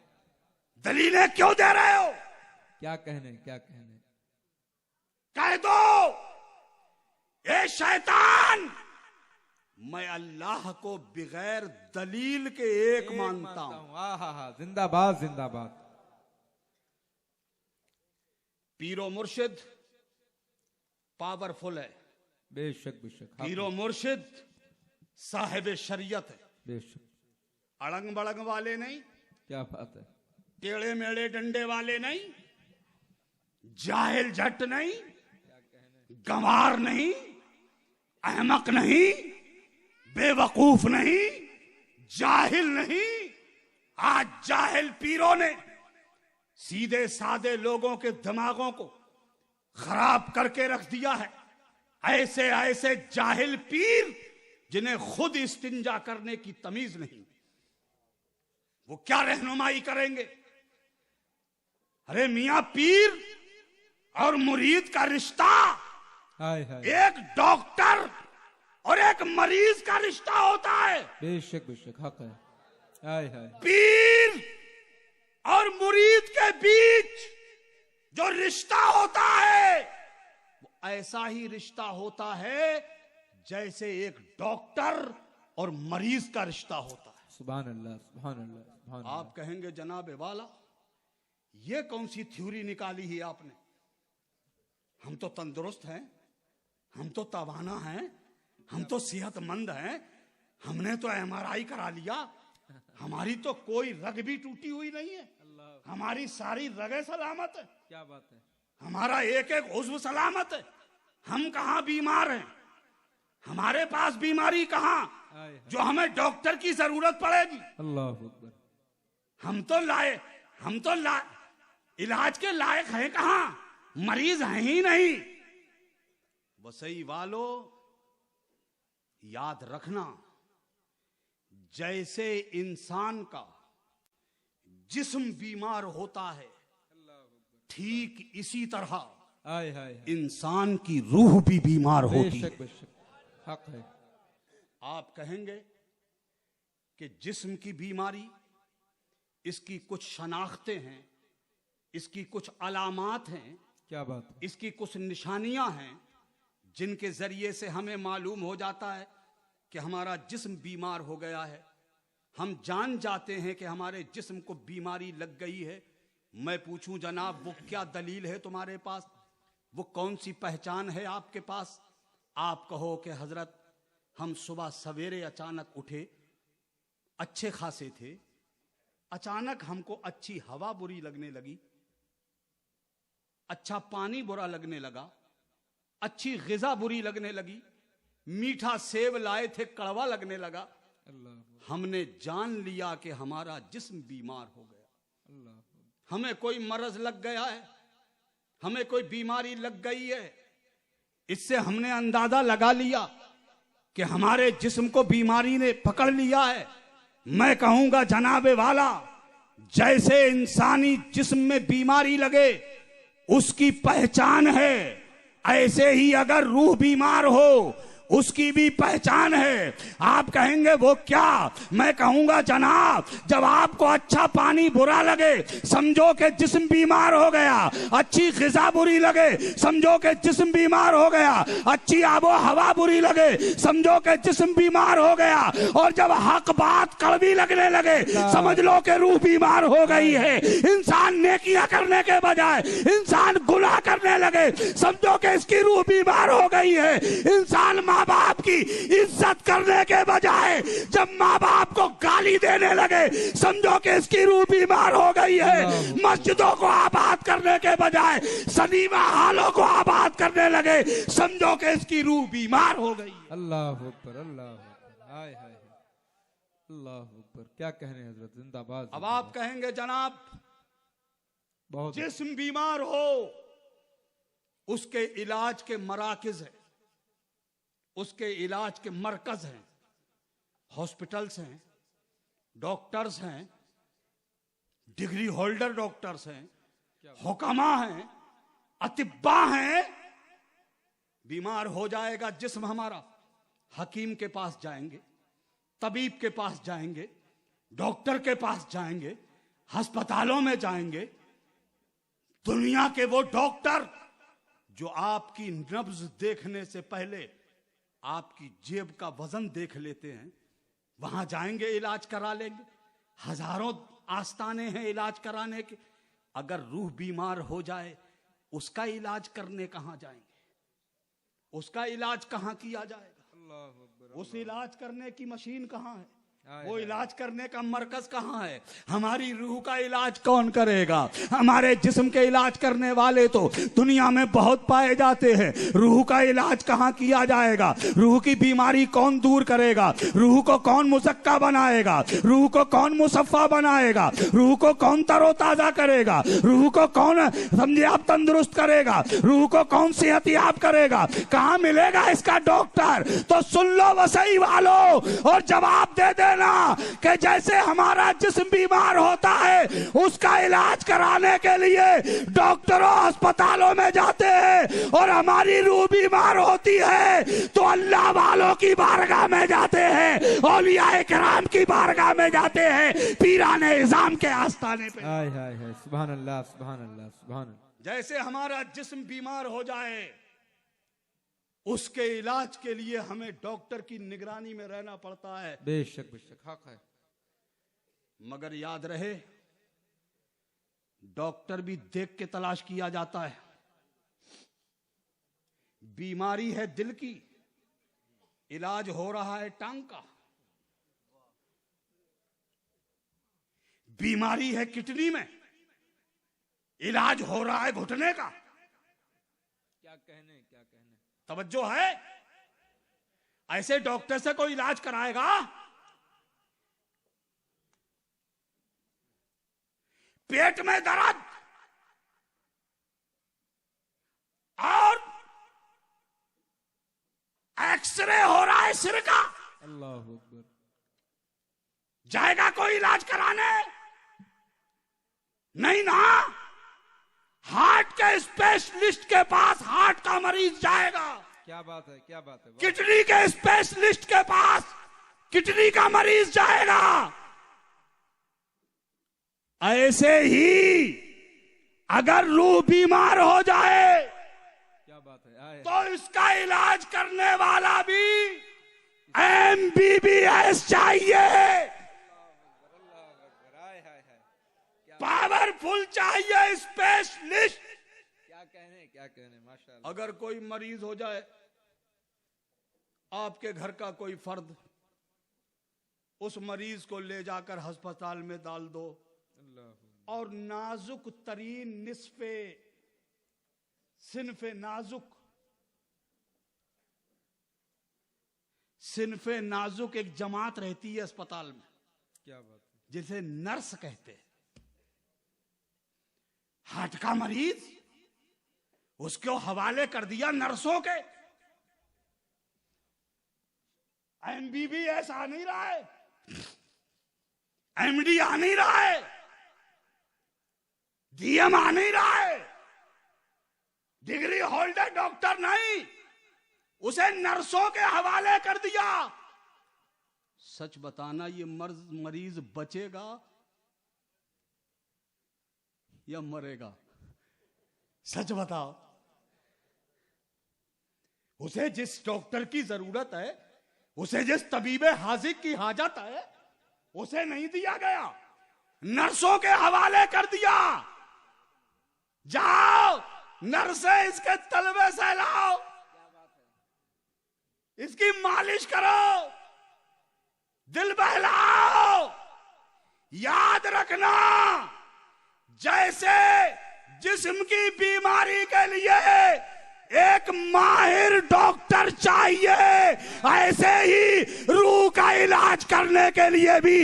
दलीलें क्यों दे रहे हो? क्या कहने, क्या कहने, कह दो, ए शैतान मैं अल्लाह को बगैर दलील के एक मानता हूं। आहा, जिंदाबाद जिंदाबाद। पीरो मुर्शिद पावरफुल है, बेशक बेशक। पीरो मुर्शिद साहिब शरीयत है, बेशक। अड़ंग बड़ंग वाले नहीं, क्या बात है, टेढ़े मेढ़े डंडे वाले नहीं, जाहिल झट नहीं, गंवार नहीं, अहमक नहीं, बेवकूफ नहीं, जाहिल नहीं। आज जाहिल पीरों ने सीधे सादे लोगों के दिमागों को खराब करके रख दिया है। ऐसे ऐसे जाहिल पीर जिन्हें खुद इस्तिंजा करने की तमीज नहीं, वो क्या रहनुमाई करेंगे। अरे मियां, पीर और मुरीद का रिश्ता हाय हाय, एक डॉक्टर और एक मरीज का रिश्ता होता है। बेशक बेशक, हक है। हाय हाय, पीर और मुरीद के बीच जो रिश्ता होता है ऐसा ही रिश्ता होता है जैसे एक डॉक्टर और मरीज का रिश्ता होता है। सुभान अल्लाह, सुभान अल्लाह, सुभान अल्लाह। आप कहेंगे जनाब वाला ये कौन सी थ्योरी निकाली है आपने? हम तो तंदुरुस्त हैं, हम तो तवाना हैं, हम तो सेहतमंद हैं, हमने तो MRI करा लिया, हमारी तो कोई रग भी टूटी हुई नहीं है, हमारी सारी रगें सलामत है। क्या बात है। हमारा एक एक उज़्व सलामत है। हम कहां बीमार हैं? हमारे पास बीमारी कहां जो हमें डॉक्टर की जरूरत पड़ेगी? अल्लाह अकबर। हम तो इलाज के लायक हैं कहां? मरीज हैं ही नहीं। वसई वालों, याद रखना, जैसे इंसान का जिस्म बीमार होता है, ठीक इसी तरह इंसान की रूह भी बीमार होती है। हक है। आप कहेंगे कि जिस्म की बीमारी, इसकी कुछ शनाख्तें हैं, इसकी कुछ अलामात हैं। क्या बात है। इसकी कुछ निशानियां हैं जिनके जरिए से हमें मालूम हो जाता है कि हमारा जिस्म बीमार हो गया है। हम जान जाते हैं कि हमारे जिस्म को बीमारी लग गई है। मैं पूछूं जनाब, वो क्या दलील है तुम्हारे पास? वो कौन सी पहचान है आपके पास? आप कहो कि हजरत, हम सुबह सवेरे अचानक उठे, अच्छे खासे थे, अचानक हमको अच्छी हवा बुरी लगने लगी, अच्छा पानी बुरा लगने लगा, अच्छी ग़िज़ा बुरी लगने लगी, मीठा सेब लाए थे कड़वा लगने लगा। हमने जान लिया कि हमारा जिस्म बीमार हो गया, हमें कोई मरज लग गया है, हमें कोई बीमारी लग गई है। इससे हमने अंदाजा लगा लिया कि हमारे जिस्म को बीमारी ने पकड़ लिया है। मैं कहूंगा जनाबे वाला, जैसे इंसानी जिस्म में बीमारी लगे उसकी पहचान है, ऐसे ही अगर रूह बीमार हो उसकी भी पहचान है। आप कहेंगे वो क्या? मैं कहूंगा जनाब, जब आपको अच्छा पानी बुरा लगे समझो कि जिस्म बीमार हो गया, अच्छी ग़िज़ा बुरी लगे समझो कि जिस्म बीमार हो गया, अच्छी आबो हवा बुरी लगे समझो कि जिस्म बीमार हो गया, और जब हक बात कड़वी लगने लगे समझ लो कि रूह बीमार हो गई है। इंसान नेकियां करने के बजाय इंसान गुनाह करने लगे समझो कि इसकी रूह बीमार हो गई है। इंसान माँ बाप की इज्जत करने के बजाय जब माँ बाप को गाली देने लगे समझो कि इसकी रूह बीमार हो गई है। मस्जिदों को आबाद करने के बजाय सनीमा हालों को आबाद करने लगे समझो कि इसकी रूह बीमार हो गई। अल्लाह अकबर, अल्लाह अकबर, हाय हाय, अल्लाह अकबर। क्या कह रहे हैं हजरत, जिंदाबाद। अब आप कहेंगे जनाब, बहुत जिस्म बीमार हो उसके इलाज के मराकिज है, उसके इलाज के मरकज हैं, हॉस्पिटल्स हैं, डॉक्टर्स हैं, डिग्री होल्डर डॉक्टर्स हैं, हुकामा हैं, अतिब्बा हैं। बीमार हो जाएगा जिस्म हमारा, हकीम के पास जाएंगे, तबीब के पास जाएंगे, डॉक्टर के पास जाएंगे, अस्पतालों में जाएंगे। दुनिया के वो डॉक्टर जो आपकी नब्ज देखने से पहले आपकी जेब का वजन देख लेते हैं, वहां जाएंगे, इलाज करा लेंगे। हजारों आस्ताने हैं इलाज कराने के। अगर रूह बीमार हो जाए उसका इलाज करने कहां जाएंगे? उसका इलाज कहां किया जाएगा? उस इलाज करने की मशीन कहां है? वो इलाज करने का मरकज कहां है? हमारी रूह का इलाज कौन करेगा? हमारे जिस्म के इलाज करने वाले तो दुनिया में बहुत पाए जाते हैं। रूह का इलाज कहां किया जाएगा? रूह की बीमारी कौन दूर करेगा? रूह को कौन मुज़क्का बनाएगा? रूह को कौन मुसफ़्फ़ा बनाएगा? रूह को कौन तरोताजा करेगा? रूह को कौन समझे आप तंदुरुस्त करेगा? रूह को कौन सेहतियाब करेगा? कहां मिलेगा इसका डॉक्टर? तो सुन लो वसई वालों और जवाब दे देना कि जैसे हमारा जिस्म बीमार होता है उसका इलाज कराने के लिए डॉक्टरों अस्पतालों में जाते हैं, और हमारी रूह बीमार होती है तो अल्लाह वालों की बारगाह में जाते हैं, औलिया किराम की बारगाह में जाते हैं, पीराने इज़ाम के आस्ताने पे। हाय हाय हाय, सुभान अल्लाह, सुभान अल्लाह, सुभान अल्लाह। जैसे हमारा जिस्म बीमार हो जाए उसके इलाज के लिए हमें डॉक्टर की निगरानी में रहना पड़ता है। बेशक बेशक हक है। मगर याद रहे, डॉक्टर भी देख के तलाश किया जाता है। बीमारी है दिल की, इलाज हो रहा है टांग का। बीमारी है किडनी में, इलाज हो रहा है घुटने का। क्या कहने क्या कहने। तवज्जो है? ऐसे डॉक्टर से कोई इलाज कराएगा? पेट में दर्द और एक्सरे हो रहा है सिर का, अल्लाह अकबर। जाएगा कोई इलाज कराने? नहीं ना। हार्ट के स्पेशलिस्ट के पास हार्ट का मरीज जाएगा। क्या बात है, क्या बात है। किडनी के स्पेशलिस्ट के पास किडनी का मरीज जाएगा। ऐसे ही अगर रूह बीमार हो जाए क्या बात है। आए तो इसका इलाज करने वाला भी MBBS चाहिए, पावरफुल चाहिए, स्पेशलिस्ट। क्या कहने माशाअल्लाह। अगर कोई मरीज हो जाए, आपके घर का कोई फर्द, उस मरीज को ले जाकर अस्पताल में डाल दो और नाजुक तरीन सिनफे नाजुक एक जमात रहती है अस्पताल में, क्या बात है। जिसे नर्स कहते हैं। हार्ट का मरीज, उसको हवाले कर दिया नर्सों के। MBBS आ नहीं रहा है, MD आ नहीं रहा है, DM आ नहीं रहा है, डिग्री होल्डर डॉक्टर नहीं, उसे नर्सों के हवाले कर दिया। सच बताना, ये मरीज बचेगा या मरेगा? सच बताओ। उसे जिस डॉक्टर की जरूरत है, उसे जिस तबीबे हाजिर की हाजत है, उसे नहीं दिया गया, नर्सों के हवाले कर दिया। जाओ नर्से इसके तलबे से लाओ, इसकी मालिश करो, दिल बहलाओ। याद रखना, जैसे जिस्म की बीमारी के लिए एक माहिर डॉक्टर चाहिए, ऐसे ही रूह का इलाज करने के लिए भी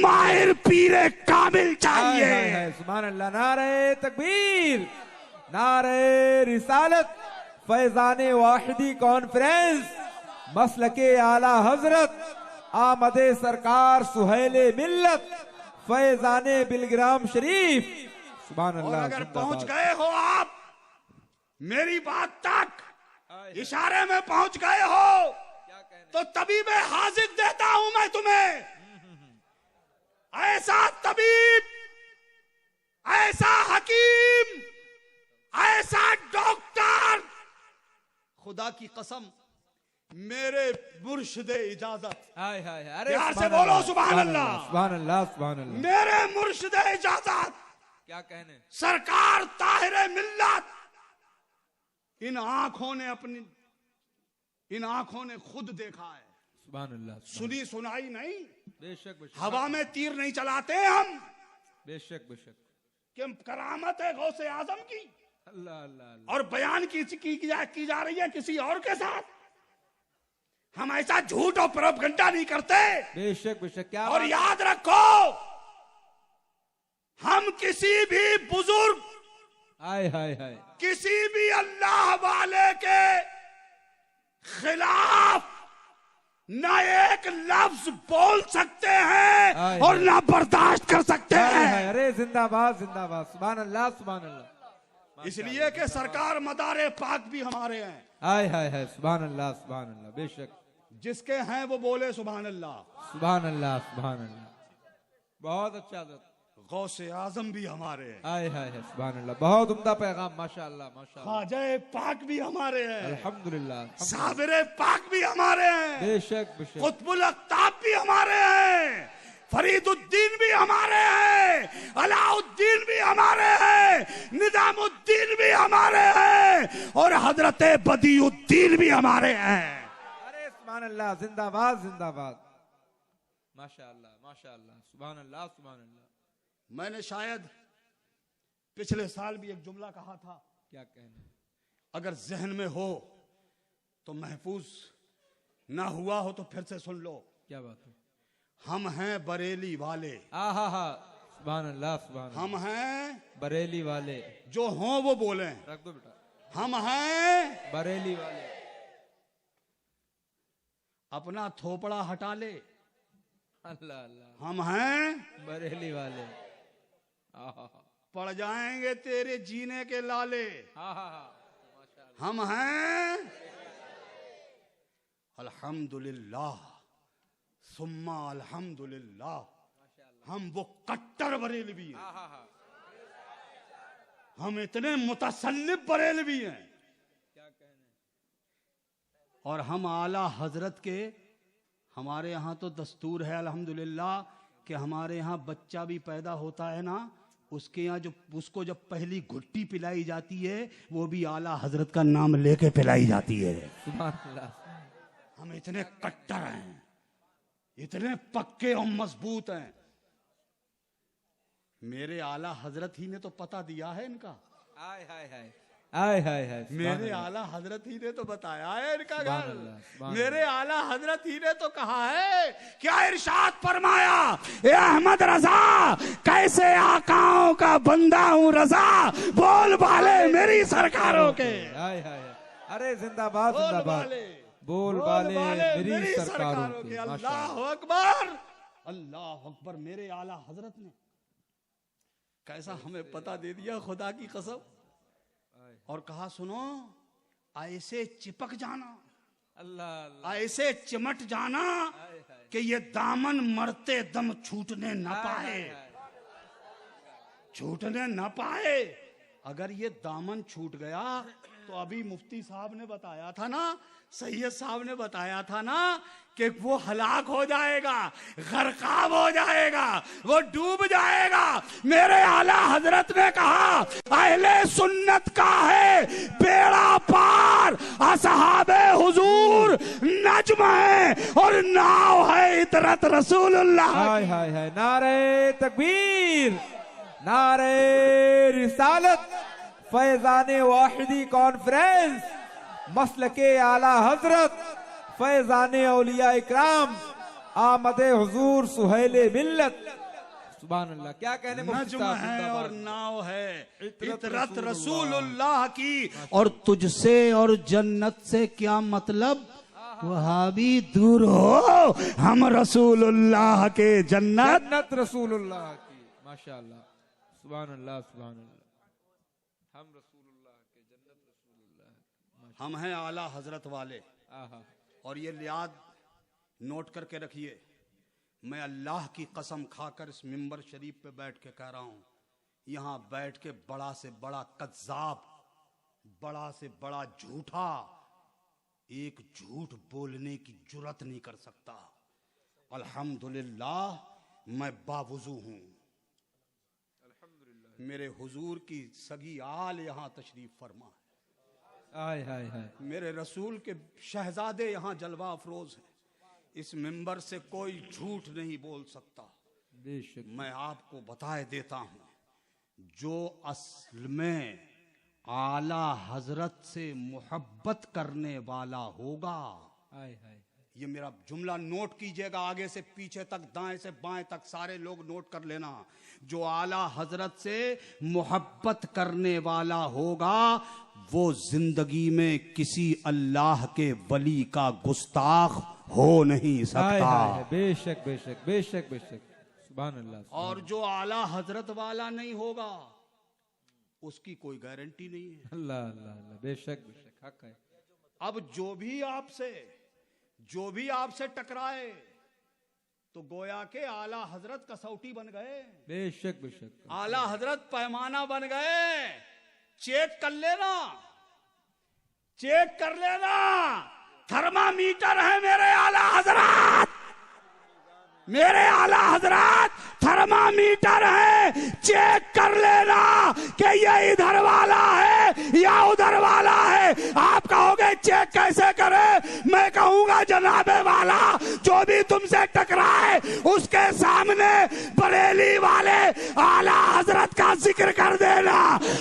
माहिर पीरे कामिल चाहिए। सुभान अल्लाह। नारे तकबीर, नारे रिसालत, फैजाने वाहिदी कॉन्फ्रेंस, मसलके आला हजरत, आमदे सरकार सुहेले मिल्लत, फैजाने बिलग्राम शरीफ। सुभान और अल्लाह। अगर पहुंच गए हो आप मेरी बात तक, इशारे में पहुंच गए हो, तो तभी मैं हाजिर देता हूं मैं तुम्हें। ऐसा तबीब, ऐसा हकीम, ऐसा डॉक्टर, खुदा की कसम, मेरे मुर्शिदे इजाजत। हाय हाय। अरे प्यार से बोलो सुभान अल्लाह, सुभान अल्लाह, सुभान अल्लाह। मेरे मुर्शिदे इजाजत, क्या कहने। सरकार ताहिरे मिल्लत, इन आंखों ने खुद देखा है। सुभान अल्लाह। सुनी सुनाई नहीं। बेशक बेशक। हवा में तीर नहीं चलाते हम। बेशक बेशक। कि करामत है गौसे आजम की, अल्लाह अल्लाह अल्लाह। और बयान की जा रही है किसी और के साथ। हम ऐसा झूठ और प्रोपगंडा नहीं करते। बेशक बेशक। क्या और याद रखो, हम किसी भी बुजुर्ग, हाय हाय हाय, किसी भी अल्लाह वाले के खिलाफ न एक लफ्ज बोल सकते हैं और न बर्दाश्त कर सकते हैं। अरे जिंदाबाद जिंदाबाद। सुभान अल्लाह, सुभान अल्लाह। इसलिए कि सरकार मदारे पाक भी हमारे हैं। हाय हाय हाय। सुभान अल्लाह, सुभान अल्लाह। बेशक। जिसके हैं वो बोले सुभान अल्लाह। सुभान अल्लाह, सुभान अल्लाह। बहुत अच्छा। गौसे आजम भी हमारे हैं, हाय हाय हाय, सुभान अल्लाह, बहुत उम्दा पैगाम, माशाअल्लाह माशाअल्लाह, ख्वाजा पाक भी हमारे हैं, अल्हम्दुलिल्लाह, साबिर पाक भी हमारे हैं, बेशक बेशक, कुतुबुल अख्ताब भी हमारे हैं, फरीदुद्दीन भी हमारे हैं, अलाउद्दीन भी हमारे हैं, निजामुद्दीन भी हमारे हैं और हजरत बदीउद्दीन भी हमारे हैं। अरे सुभान अल्लाह, जिंदाबाद जिंदाबाद, माशाअल्लाह माशाअल्लाह, सुभान अल्लाह सुभान अल्लाह। मैंने शायद पिछले साल भी एक जुमला कहा था, क्या कहना, अगर जहन में हो तो महफूज ना हुआ हो तो फिर से सुन लो। क्या बात है, हम हैं बरेली वाले, हा हा हा, सुभान अल्लाह सुभान अल्लाह, हम हैं बरेली वाले, जो हों वो बोलें, रख दो बेटा, हम हैं, बरेली वाले, अपना थोपड़ा हटा ले, अल्लाह अल्लाह, हम हैं, बरेली वाले, हा हा हा, पड़ जाएंगे तेरे जीने के लाले, हा हा हा, माशाअल्लाह, हम हैं अल्हम्दुलिल्लाह सुम्मा अल्हम्दुलिल्लाह, हम वो कट्टर बरेलवी हैं, हा हा हा, हम इतने मुतसल्लिब बरेलवी हैं क्या कहना, और हम आला हजरत के, हमारे यहाँ तो दस्तूर है अल्हम्दुलिल्लाह कि हमारे यहाँ बच्चा भी पैदा होता है ना, उसके यहाँ जो उसको जब पहली घुट्टी पिलाई जाती है वो भी आला हजरत का नाम लेके पिलाई जाती है। सुभान अल्लाह, हम इतने कट्टर हैं, इतने पक्के और मजबूत हैं, मेरे आला हजरत ही ने तो पता दिया है इनका, हाय हाय हाय, हाय हाय हाय, मेरे आला हजरत ही ने तो बताया है इनका सुभान घर, अल्लाह, सुभान मेरे आला हजरत ही ने तो कहा है, क्या इरशाद फरमाया, ए अहमद रजा कैसे आकाओं का बंदा हूँ रजा, बोल बाले मेरी सरकारों के, हाय हाय हाय, अरे जिंदाबाद बोल जिंदाबाद, बाले, बोल बाले मेरी सरकारों की, अल्लाह अकबर अल्लाह अकबर। मेरे आला हजरत ने कैसा हमें पता दे दिया खुदा की कसम, और कहा सुनो ऐसे चिपक जाना, अल्लाह अल्लाह, ऐसे चिमट जाना कि ये दामन मरते दम छूटने न पाए, छूटने न पाए। अगर ये दामन छूट गया तो अभी मुफ्ती साहब ने बताया था ना, सैयद साहब ने बताया था ना कि वो हलाक हो जाएगा, गरकाब हो जाएगा, वो डूब जाएगा। मेरे आला हजरत ने कहा अहले सुन्नत का है बेड़ा पार, असहाबे हुजूर नज्म है और नाव है इतरत रसूलुल्लाह। हाय हाय हाय, नारे तकबीर, नारे रिसालत, फैजाने वाहिदी कॉन्फ्रेंस, मसलके आला हजरत, फैजाने औलिया इकराम, आमदे हुजूर सुहेले मिल्लत, सुभान अल्लाह। क्या कहने, नज्म है और नाव है इतरत रसूलुल्लाह की, और तुझसे और जन्नत से क्या मतलब, वहाबी दूर हो, हम रसूलुल्लाह के जन्नत, जन्नत रसूलुल्लाह की, माशाअल्लाह, सुभान अल्लाह सुभान अल्लाह, हम रसूलुल्लाह के, जन्नत रसूलुल्लाह, हम हैं आला हजरत वाले। आहा, और ये याद नोट करके रखिए, मैं अल्लाह की कसम खाकर इस मिंबर शरीफ पे बैठ के कह रहा हूं, यहां बैठ के बड़ा से बड़ा कज्जाब, बड़ा से बड़ा झूठा एक झूठ बोलने की जुर्रत नहीं कर सकता। अल्हम्दुलिल्लाह मैं बावुजू हूं, मेरे हुजूर की सगी आल यहां तशरीफ फरमा है, हाय हाय हाय, मेरे रसूल के शहजादे यहां जलवा अफरोज हैं, इस मिंबर से कोई झूठ नहीं बोल सकता। बेशक, मैं आपको बताए देता हूं, जो असल में आला हजरत से मोहब्बत करने वाला होगा, हाय हाय, ये मेरा जुमला नोट कीजिएगा, आगे से पीछे तक, दाएं से बाएं तक सारे लोग नोट कर लेना, जो आला हजरत से मोहब्बत करने वाला होगा वो जिंदगी में किसी अल्लाह के वली का गुस्ताख हो नहीं हाय सकता। हाय, बेशक बेशक बेशक बेशक, सुभान अल्लाह, और जो आला हजरत वाला नहीं होगा उसकी कोई गारंटी नहीं है। अल्लाह अल्लाह अल्लाह, बेशक बेशक, हक है। अब जो भी आपसे टकराए तो गोया के आला हजरत कसौटी बन गए, बेशक बेशक। आला हजरत पैमाना बन गए। चेक कर लेना, चेक कर लेना, थर्मामीटर है मेरे आला हजरत, मेरे आला हजरत थर्मामीटर है। चेक कर लेना कि ये इधर वाला है या उधर वाला है। आप कहोगे चेक कैसे करें, मैं कहूंगा जनाबे वाला जो भी तुमसे टकराए उसके सामने बरेली वाले आला हजरत का जिक्र कर देना।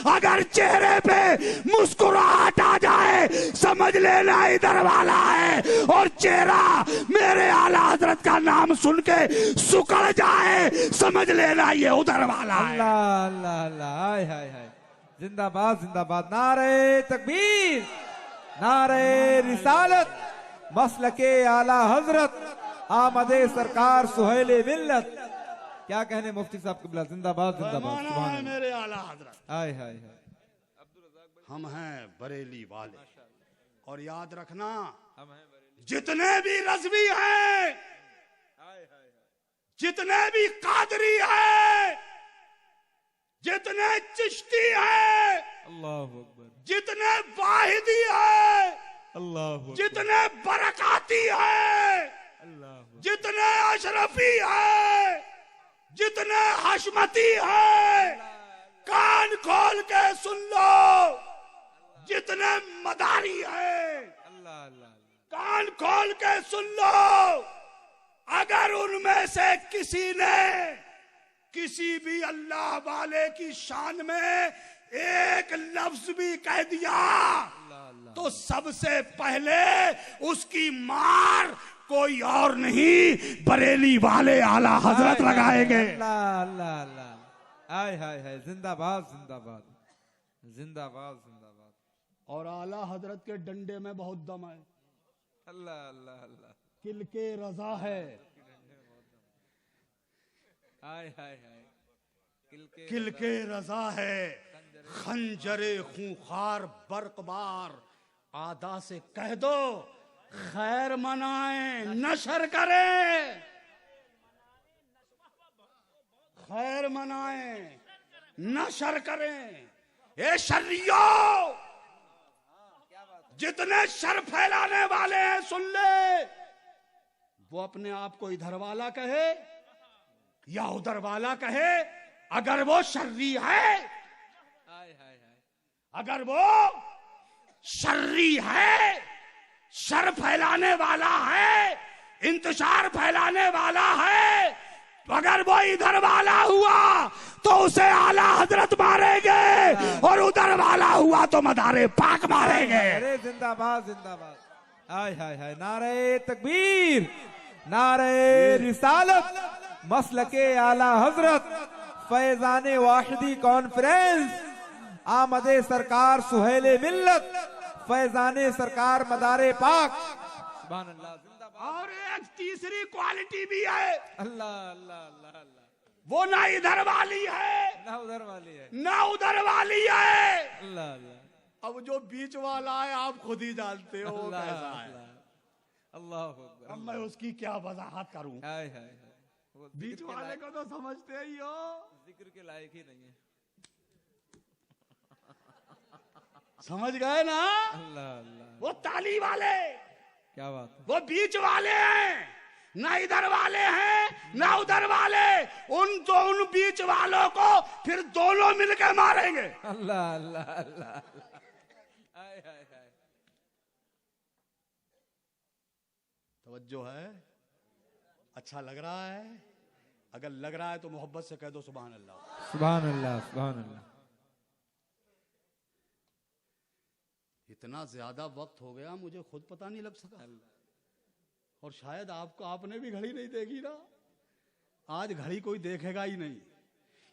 अगर चेहरे पे मुस्कुराहट आ जाए समझ लेना इधर वाला है, और चेहरा मेरे आला हजरत का नाम सुन के सुकड़ जाए समझ लेना ये उधर वाला है। अल्लाह अल्लाह अल्लाह, हाय हाय हाय, जिंदाबाद जिंदाबाद। नारे तकबीर, नारे रिसालत, मसलके आला हजरत, आमदे सरकार सुहेले मिल्लत। क्या कहने मुफ्ती साहब किबला, जिंदाबाद जिंदाबाद। पैमाना है मेरे आला हजरत, हाय हाय हाय। हम हैं बरेली वाले। और याद रखना जितने भी रज़वी हैं, जितने भी कादरी हैं, जितने चिश्ती हैं, अल्लाहु अकबर, जितने वाहिदी हैं, अल्लाहु जितने बरकाती हैं, अल्लाहु, जितने अशरफी हैं, जितने हशमती हैं, कान खोल के सुन लो। जितने मदारी हैं अल्लाह अल्लाह, कान खोल के सुन लो। अगर उनमें से किसी ने किसी भी अल्लाह वाले की शान में एक लफ्ज भी कह दिया तो सबसे पहले उसकी मार कोई और नहीं बरेली वाले आला हजरत लगाएंगे। अल्लाह अल्लाह अल्लाह, हाय हाय हाय, जिंदाबाद जिंदाबाद जिंदाबाद जिंदाबाद। और आला हजरत के डंडे में बहुत दम है। अल्लाह अल्लाह अल्लाह, किल के रजा है, हाय हाय हाय, किल के रजा है, खंजरे खूंखार बरकबार। आदा से कह दो खैर मनाएं नशर करें, खैर मनाएं नशर करें। ये शर्रियो जितने शर फैलाने वाले हैं सुन ले, वो अपने आप को इधर वाला कहे या उधर वाला कहे, अगर वो शर्री है, अगर वो शर्री है, शर फैलाने वाला है, इंतशार फैलाने वाला है, अगर वो इधर वाला हुआ तो उसे आला हजरत मारेंगे, और उधर वाला हुआ तो मदारे पाक मारेंगे। अरे जिंदाबाद जिंदाबाद, हाय हाय हाय, नारे तकबीर, नारे रिसालत, मसलके आला हजरत, फैजाने वाहिदी कॉन्फ्रेंस, आमदे सरकार सुहेले मिल्लत, फैजाने सरकार मदारे पाक। सुभान अल्लाह, जिंदाबाद। और एक तीसरी क्वालिटी भी है, अल्लाह अल्लाह अल्लाह अल्लाह, वो ना इधर वाली है ना उधर वाली है, ना उधर वाली है। अल्लाह अल्लाह, अब जो बीच वाला है आप खुद ही जानते हो वो कैसा है। अल्लाह अकबर। अब मैं उसकी क्या वजाहत करूं। हाय हाय हाय, वो बीच वाले को तो समझते ही हो, जिक्र के लायक ही नहीं है। समझ गए ना। अल्लाह अल्लाह, वो ताली वाले, क्या बात है। वो बीच वाले हैं, ना इधर वाले हैं ना उधर वाले। उन बीच वालों को फिर दोनों मिलकर मारेंगे। अल्लाह अल्लाह अल्लाह, हाय हाय हाय, तवज्जो है, अच्छा लग रहा है। अगर लग रहा है तो मोहब्बत से कह दो सुभान अल्लाह। सुभान अल्लाह सुभान अल्लाह। इतना ज्यादा वक्त हो गया मुझे खुद पता नहीं लग सका, और शायद आपको, आपने भी घड़ी नहीं देखी ना। आज घड़ी कोई देखेगा ही नहीं,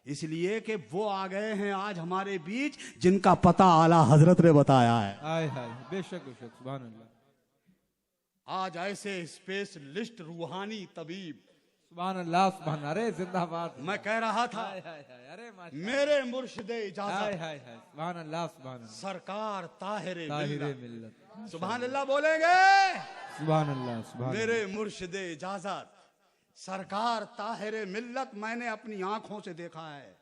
इसलिए कि वो आ गए हैं आज हमारे बीच जिनका पता आला हजरत ने बताया है। हाय हाय, बेशक बेशक, सुभान अल्लाह। आज ऐसे स्पेशलिस्ट रूहानी तबीब, सुभान अल्लाह सुभान, अरे जिंदाबाद। मैं कह रहा था हाय हाय हाय, अरे माशाअल्लाह, मेरे मुर्शिदे हाय इजाजत हाय हाय, सुभान अल्लाह सुभान अल्लाह, सरकार ताहिरे ताहिरे मिल्लत। मिल्लत, सुभान अल्लाह बोलेंगे। सुभान अल्लाह सुभान मेरे मुर्शिदे इजाजत सरकार ताहिर मिल्लत मैंने अपनी आंखों से देखा है।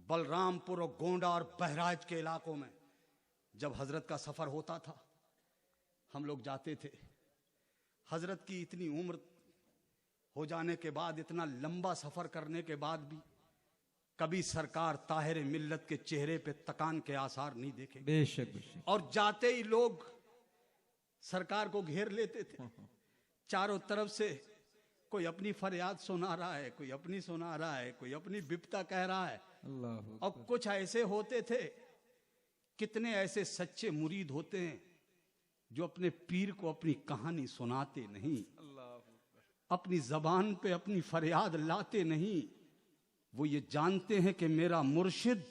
बलरामपुर और गोंडा और बहराइच के इलाकों में जब हजरत का सफर होता था, हम लोग जाते थे। हजरत की इतनी उम्र हो जाने के बाद, इतना लंबा सफर करने के बाद भी कभी सरकार ताहिर मिल्लत के चेहरे पे तकान के आसार नहीं देखे। बेशक बेशक। और जाते ही लोग सरकार को घेर लेते थे। चारों तरफ से कोई अपनी फरियाद सुना रहा है, कोई अपनी सुना रहा है, कोई अपनी विपता कह रहा है। अल्लाह। और कुछ ऐसे होते थे, कितने ऐसे सच्चे मुरीद होते हैं जो अपने पीर को अपनी कहानी सुनाते नहीं, अपनी जबान पे अपनी फरियाद लाते नहीं। वो ये जानते हैं कि मेरा मुर्शिद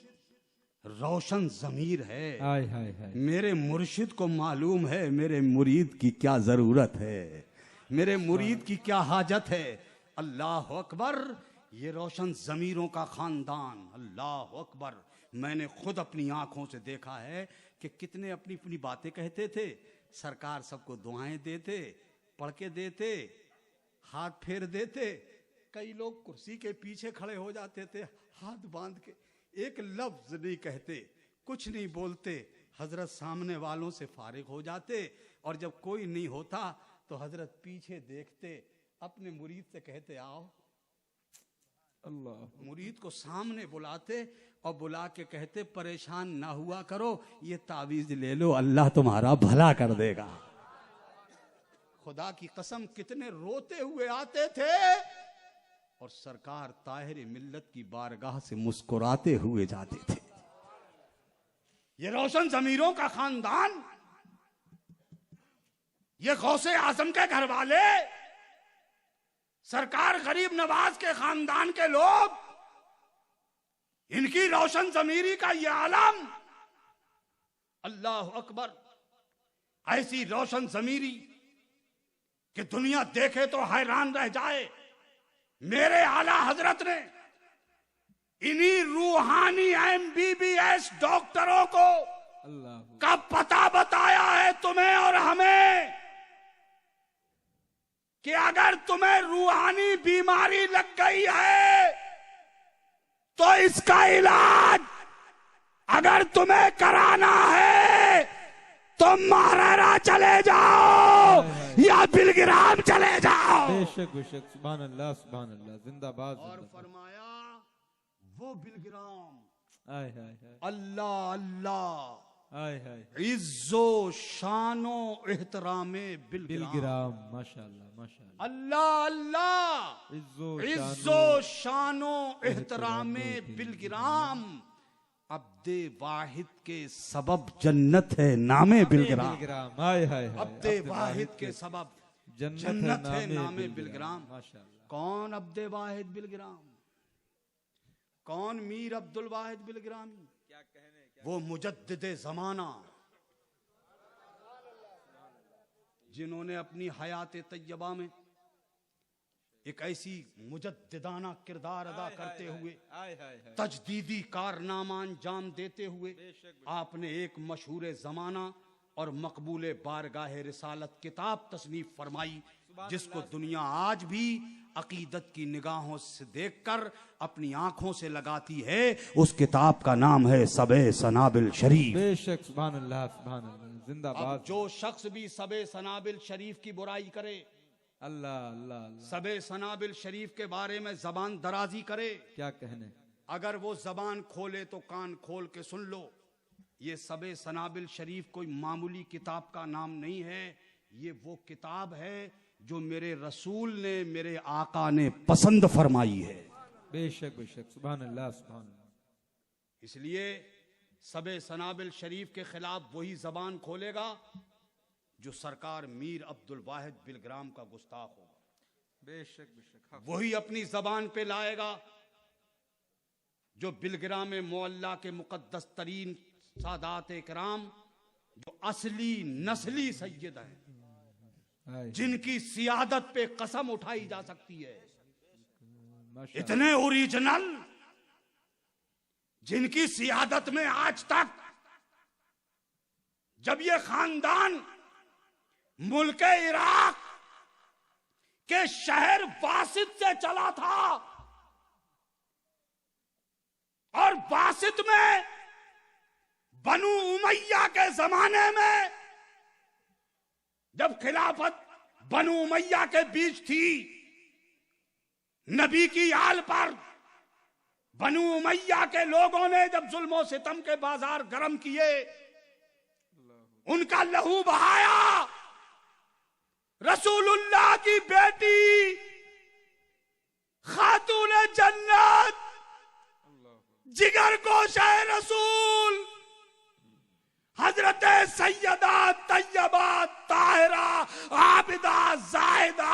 रोशन जमीर है। हाय हाय हाय। मेरे मुर्शिद को मालूम है मेरे मुरीद की क्या जरूरत है, मेरे मुरीद की क्या हाजत है। अल्लाह अकबर। ये रोशन जमीरों का खानदान, अल्लाह अकबर। मैंने खुद अपनी आंखों से देखा है कि कितने अपनी अपनी बातें कहते थे। सरकार सबको दुआएं देते, पढ़ के देते, हाथ फेर देते। कई लोग कुर्सी के पीछे खड़े हो जाते थे, हाथ बांध के, एक लफ्ज नहीं कहते, कुछ नहीं बोलते। हजरत सामने वालों से फारिग हो जाते, और जब कोई नहीं होता तो हजरत पीछे देखते, अपने मुरीद से कहते आओ। अल्लाह। मुरीद को सामने बुलाते और बुला के कहते परेशान ना हुआ करो, ये तावीज ले लो, अल्लाह तुम्हारा भला कर देगा। खुदा की कसम कितने रोते हुए आते थे, और सरकार ताहिर मिल्लत की बारगाह से मुस्कुराते हुए जाते थे। ये रोशन जमीरों का खानदान, ये गौसे आजम के घर वाले, सरकार गरीब नवाज के खानदान के लोग, इनकी रोशन जमीरी का ये आलम, अल्लाह अकबर। ऐसी रोशन जमीरी कि दुनिया देखे तो हैरान रह जाए। मेरे आला हजरत ने इन्हीं रूहानी MBBS डॉक्टरों को अल्लाह का पता बताया है तुम्हें और हमें कि अगर तुम्हें रूहानी बीमारी लग गई है तो इसका इलाज अगर तुम्हें कराना है तो महाराणा चले जाओ या बिलग्राम चले जाओ। बेशक बेशक। सुभान अल्लाह सुभान अल्लाह। जिंदाबाद। और फरमाया वो बिलग्राम, हाय हाय हाय। अल्लाह अल्लाह, हाय हाय। इज्जो शानो एहतरामे बिलग्राम, बिलग्राम। माशाअल्लाह माशाअल्लाह। अल्लाह अल्लाह, इज्जो शानो एहतरामे बिलग्राम। अब्दे वाहिद के सबब जन्नत है नामे बिलग्राम। बिलग्राम। हाय हाय हाय। अब्दे वाहिद के सबब जन्नत है नामे बिलग्राम। माशाअल्लाह। कौन अब्दे वाहिद बिलग्राम? कौन मीर अब्दुल वाहिद बिलग्रामी? क्या कहने, वो मुजद्दिदे जमाना जिन्होंने अपनी हयात तैयबा में एक ऐसी मुजद्दिदाना किरदार अदा करते हुए तजदीदी कारनामा अंजाम देते हुए आपने एक मशहूर जमाना और मकबूल बारगाह रिसालत किताब तसनीफ फरमाई, जिसको दुनिया आज भी अकीदत की निगाहों से देखकर अपनी आंखों से लगाती है। उस किताब का नाम है सबे सनाबिल शरीफ। बेशक। सुभान अल्लाह सुभान अल्लाह। जिंदाबाद। अब जो शख्स भी सबे सनाबिल शरीफ की बुराई करे, अल्लाह अल्लाह अल्लाह। सबे सनाबिल शरीफ के बारे में जबान दराजी करे, क्या कहने। अगर वो जबान खोले तो कान खोल के सुन लो। ये सबे सनाबिल शरीफ कोई मामूली किताब का नाम नहीं है, ये वो किताब है जो मेरे रसूल ने, मेरे आका ने पसंद फरमाई है। बेशक बेशक। सुभान अल्लाह सुभान अल्लाह। इसलिए सबे सनाबिल शरीफ के खिलाफ वही जबान खोलेगा जो सरकार मीर अब्दुल वाहिद बिलग्राम का गुस्ताख होगा। बेशक बेशक। वही अपनी जबान पे लाएगा जो बिलग्राम मोअल्ला के मुकद्दस तरीन सादात इकराम, जो असली नस्ली सैयद हैं, जिनकी सियादत पे कसम उठाई जा सकती है, इतने ओरिजिनल, जिनकी सियादत में आज तक जब ये खानदान मुल्क इराक कि शहर वासित से चला था और वासित में बनु उमैया के जमाने में जब खिलाफत बनु उमैया के बीच थी, नबी की आल पर बनु उमैया के लोगों ने जब जुल्म सितम के बाजार गर्म किए, उनका लहू बहाया। रसूलुल्लाह की बेटी खातून जन्नत, जिगर गोशे रसूल, हजरत सैयदा तैयबा ताहिरा आबिदा जाहिदा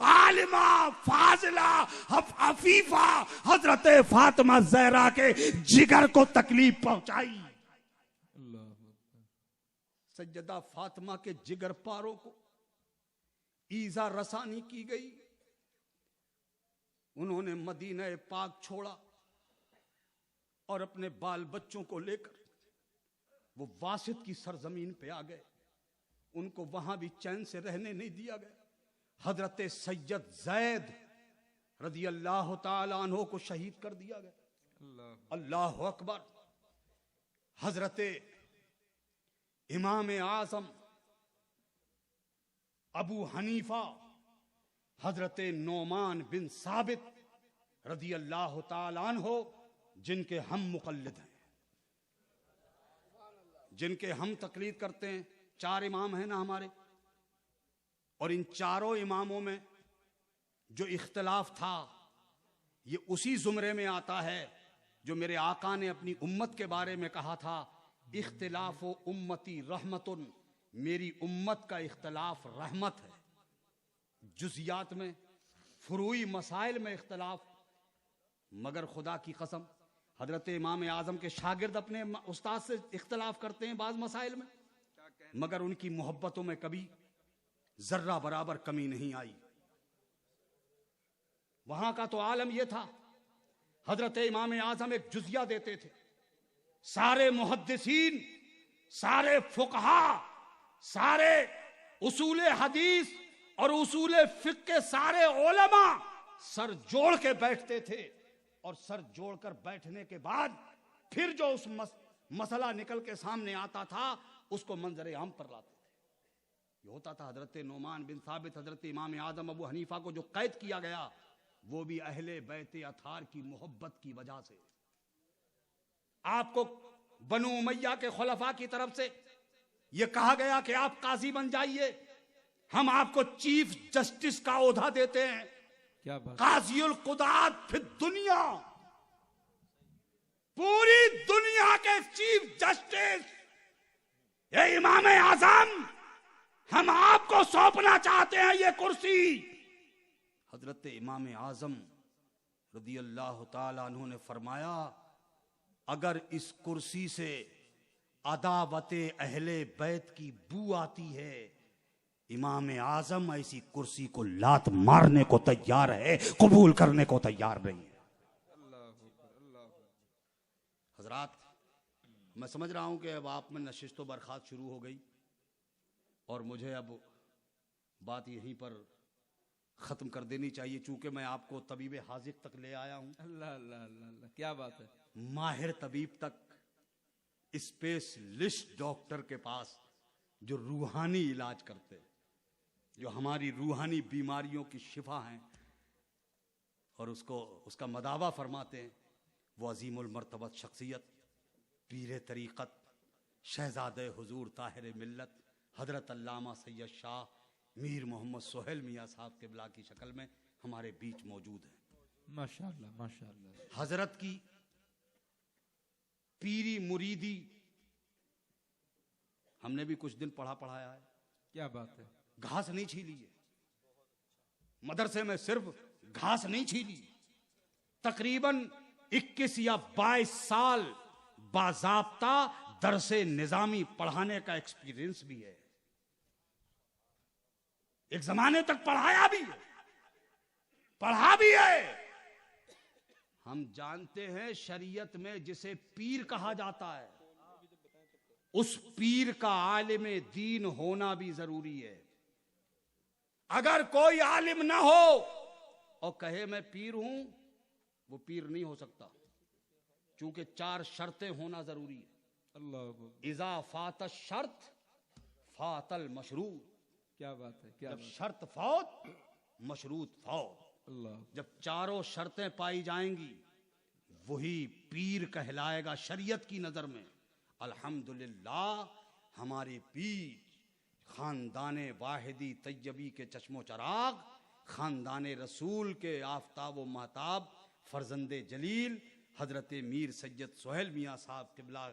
आलिमा फाजिला अफीफा हजरत फातिमा ज़हरा के जिगर को तकलीफ पहुंचाई। सैयदा फातिमा के जिगर पारों को ईजा रसानी की गई। उन्होंने मदीना पाक छोड़ा और अपने बाल बच्चों को लेकर वो वासित की सरजमीन पे आ गए। उनको वहां भी चैन से रहने नहीं दिया गया। हजरत सैयद जैद रदी अल्लाह ताला अन्हो को शहीद कर दिया गया। अल्लाह अकबर। हजरत इमाम आजम अबू हनीफा हजरत नोमान बिन साबित रदी अल्लाह ताला अन्हो, जिनके हम मुकल्लिद हैं, जिनके हम तकलीद करते हैं। 4 इमाम हैं ना हमारे, और इन चारों इमामों में जो इख्तिलाफ था ये उसी जुमरे में आता है जो मेरे आका ने अपनी उम्मत के बारे में कहा था, इख्तिलाफ उम्मती रहमतुन, मेरी उम्मत का इख्तिलाफ रहमत है। जुजियात में, फुरूई मसाइल में इख्तिलाफ, मगर खुदा की कसम हजरत इमाम आजम के शागिर्द अपने उस्ताद से इख्तिलाफ करते हैं बाज मसाइल में, मगर उनकी मोहब्बतों में कभी जर्रा बराबर कमी नहीं आई। वहां का तो आलम यह था, हजरत इमाम आजम एक जुजिया देते थे। सारे मुहद्दिसीन, सारे फुकहा, सारे उसूले हदीस और उसूले फिक्र के सारे उलमा सर जोड़ के बैठते थे, और सर जोड़कर बैठने के बाद फिर जो उस मसला निकल के सामने आता था उसको मंजरे आम पर लाते थे। ये होता था। हजरत नोमान बिन साबित, हजरत इमाम आजम अबू हनीफा को जो कैद किया गया वो भी अहले बैत अथार की मोहब्बत की वजह से। आपको बनु उमैया के खुलफा की तरफ से यह कहा गया कि आप काजी बन जाइए, हम आपको चीफ जस्टिस का ओहदा देते हैं। क्या बात। काजियुल कुदात फिर दुनिया, पूरी दुनिया के चीफ जस्टिस ये इमाम आजम, हम आपको सौंपना चाहते हैं ये कुर्सी। हजरत इमाम आजम रदी अल्लाह ताला अन्हु ने फरमाया, अगर इस कुर्सी से अदावते अहले बैत की बू आती है, इमाम आजम ऐसी कुर्सी को लात मारने को तैयार है, कबूल करने को तैयार नहीं है। हजरात, मैं समझ रहा हूं कि अब आप में नशिश तो बर्खास्त शुरू हो गई और मुझे अब बात यहीं पर खत्म कर देनी चाहिए, चूंकि मैं आपको तबीब हाजिक तक ले आया हूं। अल्लाह अल्लाह अल्लाह, क्या बात है। माहिर तबीब तक, स्पेशलिस्ट डॉक्टर के पास जो रूहानी इलाज करते हैं, जो हमारी रूहानी बीमारियों की शिफा हैं और उसका मदावा फरमाते हैं, वो अजीमुल मर्तबत शख्सियत, पीर तरीक़त, शहजादे हुजूर ताहिर मिल्लत, हजरत अल्लामा सैयद शाह मीर मोहम्मद सोहेल मियाँ साहब क़िबला की शक्ल में हमारे बीच मौजूद हैं। माशाअल्लाह माशाअल्लाह। हजरत की पीरी मुरीदी हमने भी कुछ दिन पढ़ाया है। क्या बात है। घास नहीं छीली है, मदरसे में सिर्फ घास नहीं छीली, तकरीबन 21 या 22 साल बाज़ाब्ता दरसे निजामी पढ़ाने का एक्सपीरियंस भी है। एक जमाने तक पढ़ाया भी है, पढ़ा भी है। हम जानते हैं शरीयत में जिसे पीर कहा जाता है, उस पीर का आलिम दीन होना भी जरूरी है। अगर कोई आलिम ना हो और कहे मैं पीर हूं, वो पीर नहीं हो सकता, क्योंकि 4 शर्तें होना जरूरी है। अल्लाह, इज़ा फात शर्त फातल मशरूत। क्या बात है, क्या जब बात है। शर्त फौत, मशरूत फौत। अल्लाह, जब चारों शर्तें पाई जाएंगी, वही पीर कहलाएगा शरीयत की नजर में। अल्हम्दुलिल्लाह हमारे पीर खानदाने वाहिदी तैयबी के चश्मो चराग, खानदाने रसूल के आफ्ताब व महताब, फर्जंदे जलील हजरत मीर सैयद सोहेल मियाँ साहब किबला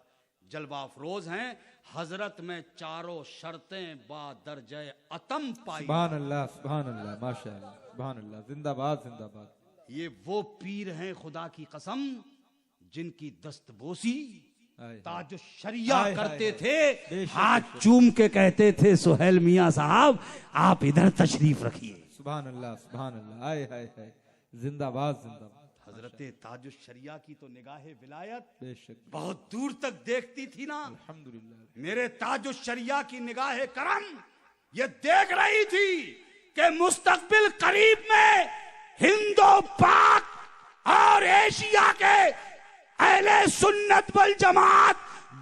जलवा अफरोज हैं। हजरत में चारों शर्तें बादरजे अतम पाई। सुभान अल्लाह, सुभान अल्लाह, माशाअल्लाह, सुभान अल्लाह, जिंदाबाद जिंदाबाद। ये वो पीर हैं खुदा की कसम, जिनकी दस्तबोसी ताज शरिया करते थे, हाथ चूम के कहते थे सोहेल मियाँ साहब आप इधर तशरीफ रखिए। सुभान अल्लाह, सुभान अल्लाह, आए हाय हाय, जिंदाबाद जिंदाबाद। हजरत ताजुश शरिया की तो निगाहे विलायत बेशक, बहुत दूर तक देखती थी ना। अल्हम्दुलिल्लाह। मेरे ताजुश शरिया की निगाहे करम ये देख रही थी कि मुस्तकबिल करीब में हिंदो पाक और एशिया के अहले सुन्नत वल जमात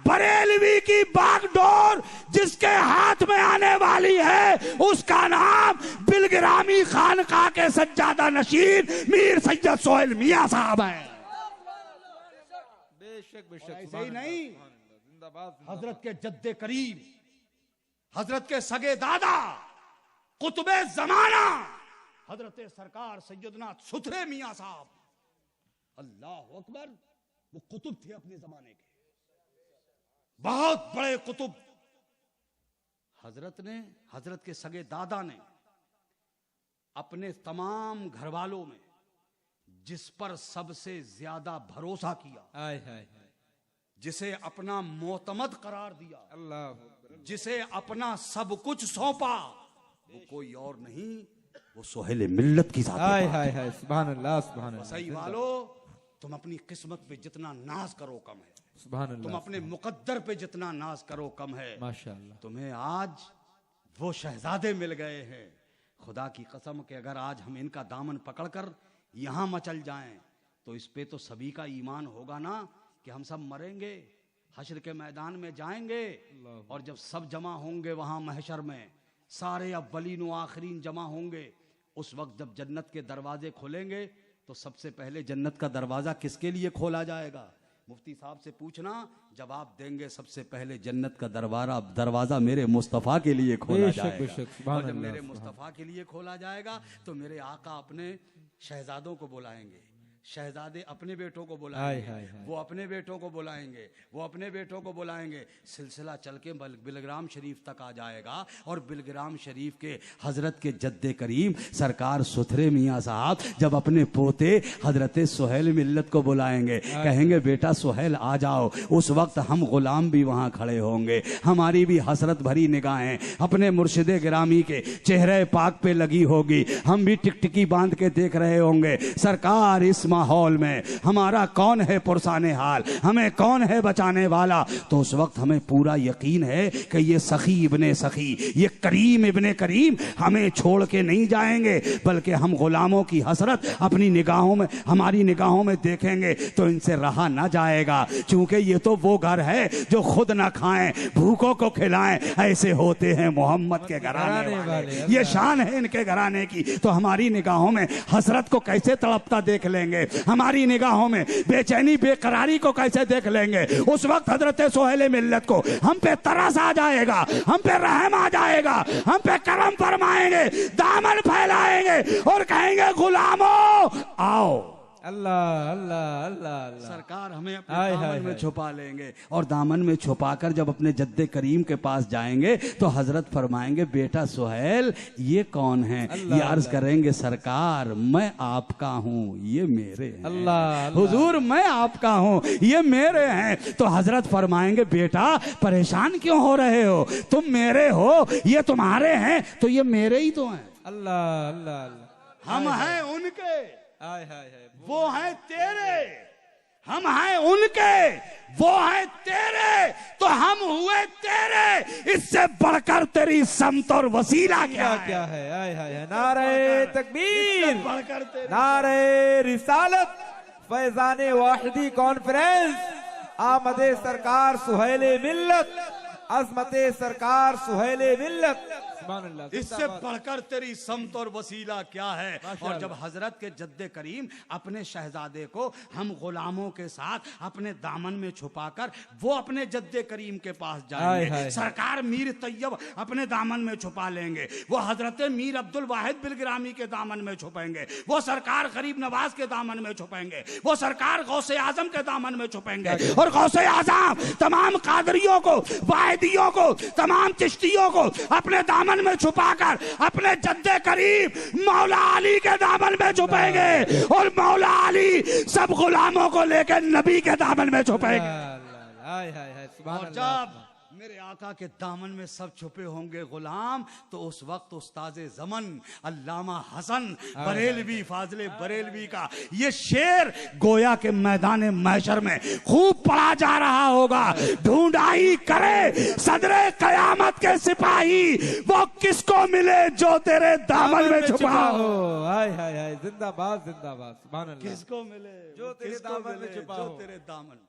बरेलवी की बागडोर जिसके हाथ में आने वाली है, उसका नाम बिलग्रामी खानकाह के सज्जादा नशीन मीर सैयद सोहेल मियाँ साहब है। बेशक बेशक, ऐसे ही नहीं, जिंदाबाद। हजरत के जद्दे करीब, हजरत के सगे दादा कुतुबे जमाना हजरत सरकार सैयदना सुथरे मियाँ साहब, अल्लाह अकबर, वो कुतुब थे अपने जमाने के, बहुत बड़े कुतुब। हजरत के सगे दादा ने अपने तमाम घर वालों में जिस पर सबसे ज्यादा भरोसा किया, आए हाय हाय, जिसे अपना मोतमद करार दिया, अल्लाह, जिसे अपना सब कुछ सौंपा, वो कोई और नहीं, वो सोहेल मिल्लत की जात आए है। हाय हाय, सुभान अल्लाह, सुभान अल्लाह। सही वालों, तुम अपनी किस्मत पे जितना नाज करो कम है, सुभान तुम अल्लाह, अपने मुकद्दर पे जितना नाज करो कम है। माशाअल्लाह। तुम्हें आज वो शहजादे मिल गए हैं, खुदा की कसम कि अगर आज हम इनका दामन पकड़कर यहां मचल जाएं, तो इस पे तो सभी का ईमान होगा ना कि हम सब मरेंगे, हश्र के मैदान में जाएंगे, और जब सब जमा होंगे वहां महशर में, सारे अव्वलीन व आखिरीन जमा होंगे, उस वक्त जब जन्नत के दरवाजे खोलेंगे, तो सबसे पहले जन्नत का दरवाजा किसके लिए खोला जाएगा? मुफ्ती साहब से पूछना, जवाब देंगे सबसे पहले जन्नत का दरवाजा मेरे मुस्तफ़ा के लिए खोला जाएगा। और जब मेरे मुस्तफ़ा के लिए खोला जाएगा, तो मेरे आका अपने शहजादों को बुलाएंगे, शहजादे अपने बेटों को बुलाएंगे, वो अपने बेटों को बुलाएंगे, वो अपने बेटों को बुलाएंगे, सिलसिला चल के बिलग्राम शरीफ तक आ जाएगा। और बिलग्राम शरीफ के हजरत के जद्दे करीम सरकार सुथरे मियाँ साहब जब अपने पोते हजरत सोहेल मिल्लत को बुलाएंगे, कहेंगे बेटा सोहेल आ जाओ, उस वक्त हम गुलाम भी वहां खड़े होंगे, हमारी भी हसरत भरी निगाहें अपने मुर्शिदे गिरामी के चेहरे पाक पे लगी होगी, हम भी टिकटिकी बांध के देख रहे होंगे सरकार इस माहौल में हमारा कौन है पुरसाने हाल, हमें कौन है बचाने वाला। तो उस वक्त हमें पूरा यकीन है कि ये सखी इब्ने सखी, ये करीम इब्ने करीम हमें छोड़ के नहीं जाएंगे, बल्कि हम गुलामों की हसरत अपनी निगाहों में, हमारी निगाहों में देखेंगे तो इनसे रहा ना जाएगा, क्योंकि ये तो वो घर है जो खुद ना खाएं भूखों को खिलाएं, ऐसे होते हैं मोहम्मद के घराने वाले। ये शान है इनके घराने की, तो हमारी निगाहों में हसरत को कैसे तड़पता देख लेंगे, हमारी निगाहों में बेचैनी बेकरारी को कैसे देख लेंगे। उस वक्त हजरत सोहेल मिल्लत को हम पे तरस आ जाएगा, हम पे रहम आ जाएगा, हम पे करम फरमाएंगे, दामन फैलाएंगे और कहेंगे गुलामों आओ। अल्लाह अल्लाह अल्लाह अल्लाह। सरकार हमें अपने दामन में छुपा लेंगे, और दामन में छुपाकर जब अपने जद्दे करीम के पास जाएंगे तो हजरत फरमाएंगे बेटा सोहेल ये कौन है, ये अर्ज करेंगे सरकार मैं आपका हूँ, ये मेरे हैं। अल्लाह हुजूर मैं आपका हूँ, ये मेरे हैं। तो हजरत फरमाएंगे बेटा परेशान क्यों हो रहे हो, तुम मेरे हो, ये तुम्हारे हैं, तो ये मेरे ही तो हैं। अल्लाह अल्लाह अल्लाह। हम हैं उनके, हाय हाय हाय, वो हैं तेरे, हम हैं उनके, वो है तेरे, तो हम हुए तेरे। इससे बढ़कर तेरी समत और वसीला क्या है? आय हाय, नारे तकबीर, बढ़कर तेरी नारे रिसालत, फैजाने वाहिदी कॉन्फ्रेंस, आमदे सरकार सुहेले मिल्लत, अजमते सरकार सुहेले मिल्लत। इससे बढ़कर तेरी समत और वसीला क्या है? और जब हजरत के जद्दे करीम अपने शहजादे को हम गुलामों के साथ अपने दामन में छुपाकर वो अपने जद्दे करीम के पास जाएंगे, सरकार मीर तैयब अपने दामन में छुपा लेंगे, वो हजरत मीर अब्दुल वाहिद बिलग्रामी के दामन में छुपेंगे, वो सरकार गरीब नवाज के दामन में छुपेंगे, वो सरकार गौसे आजम के दामन में छुपेंगे, और गौसे आजम तमाम कादरियों को, वाहिदियों को, तमाम चिश्तियों को अपने दामन में छुपाकर अपने जद्दे करीब मौला अली के दामन में छुपेंगे, और मौला अली सब गुलामों को लेकर नबी के दामन में छुपेंगे। और जब मेरे आका के दामन में सब छुपे होंगे गुलाम, तो उस वक्त उस्ताद ज़मन अल्लामा हसन बरेलवी, फाजले बरेलवी का ये शेर गोया के मैदान महशर में खूब पढ़ा जा रहा होगा। ढूंढाई करे सदरे कयामत के सिपाही, वो किसको मिले जो तेरे दामन में छुपा हो। हाय हाय हाय, जिंदाबाद जिंदाबाद, सुभान अल्लाह। किसको मिले जो तेरे दामन में छुपा हो, जो तेरे दामन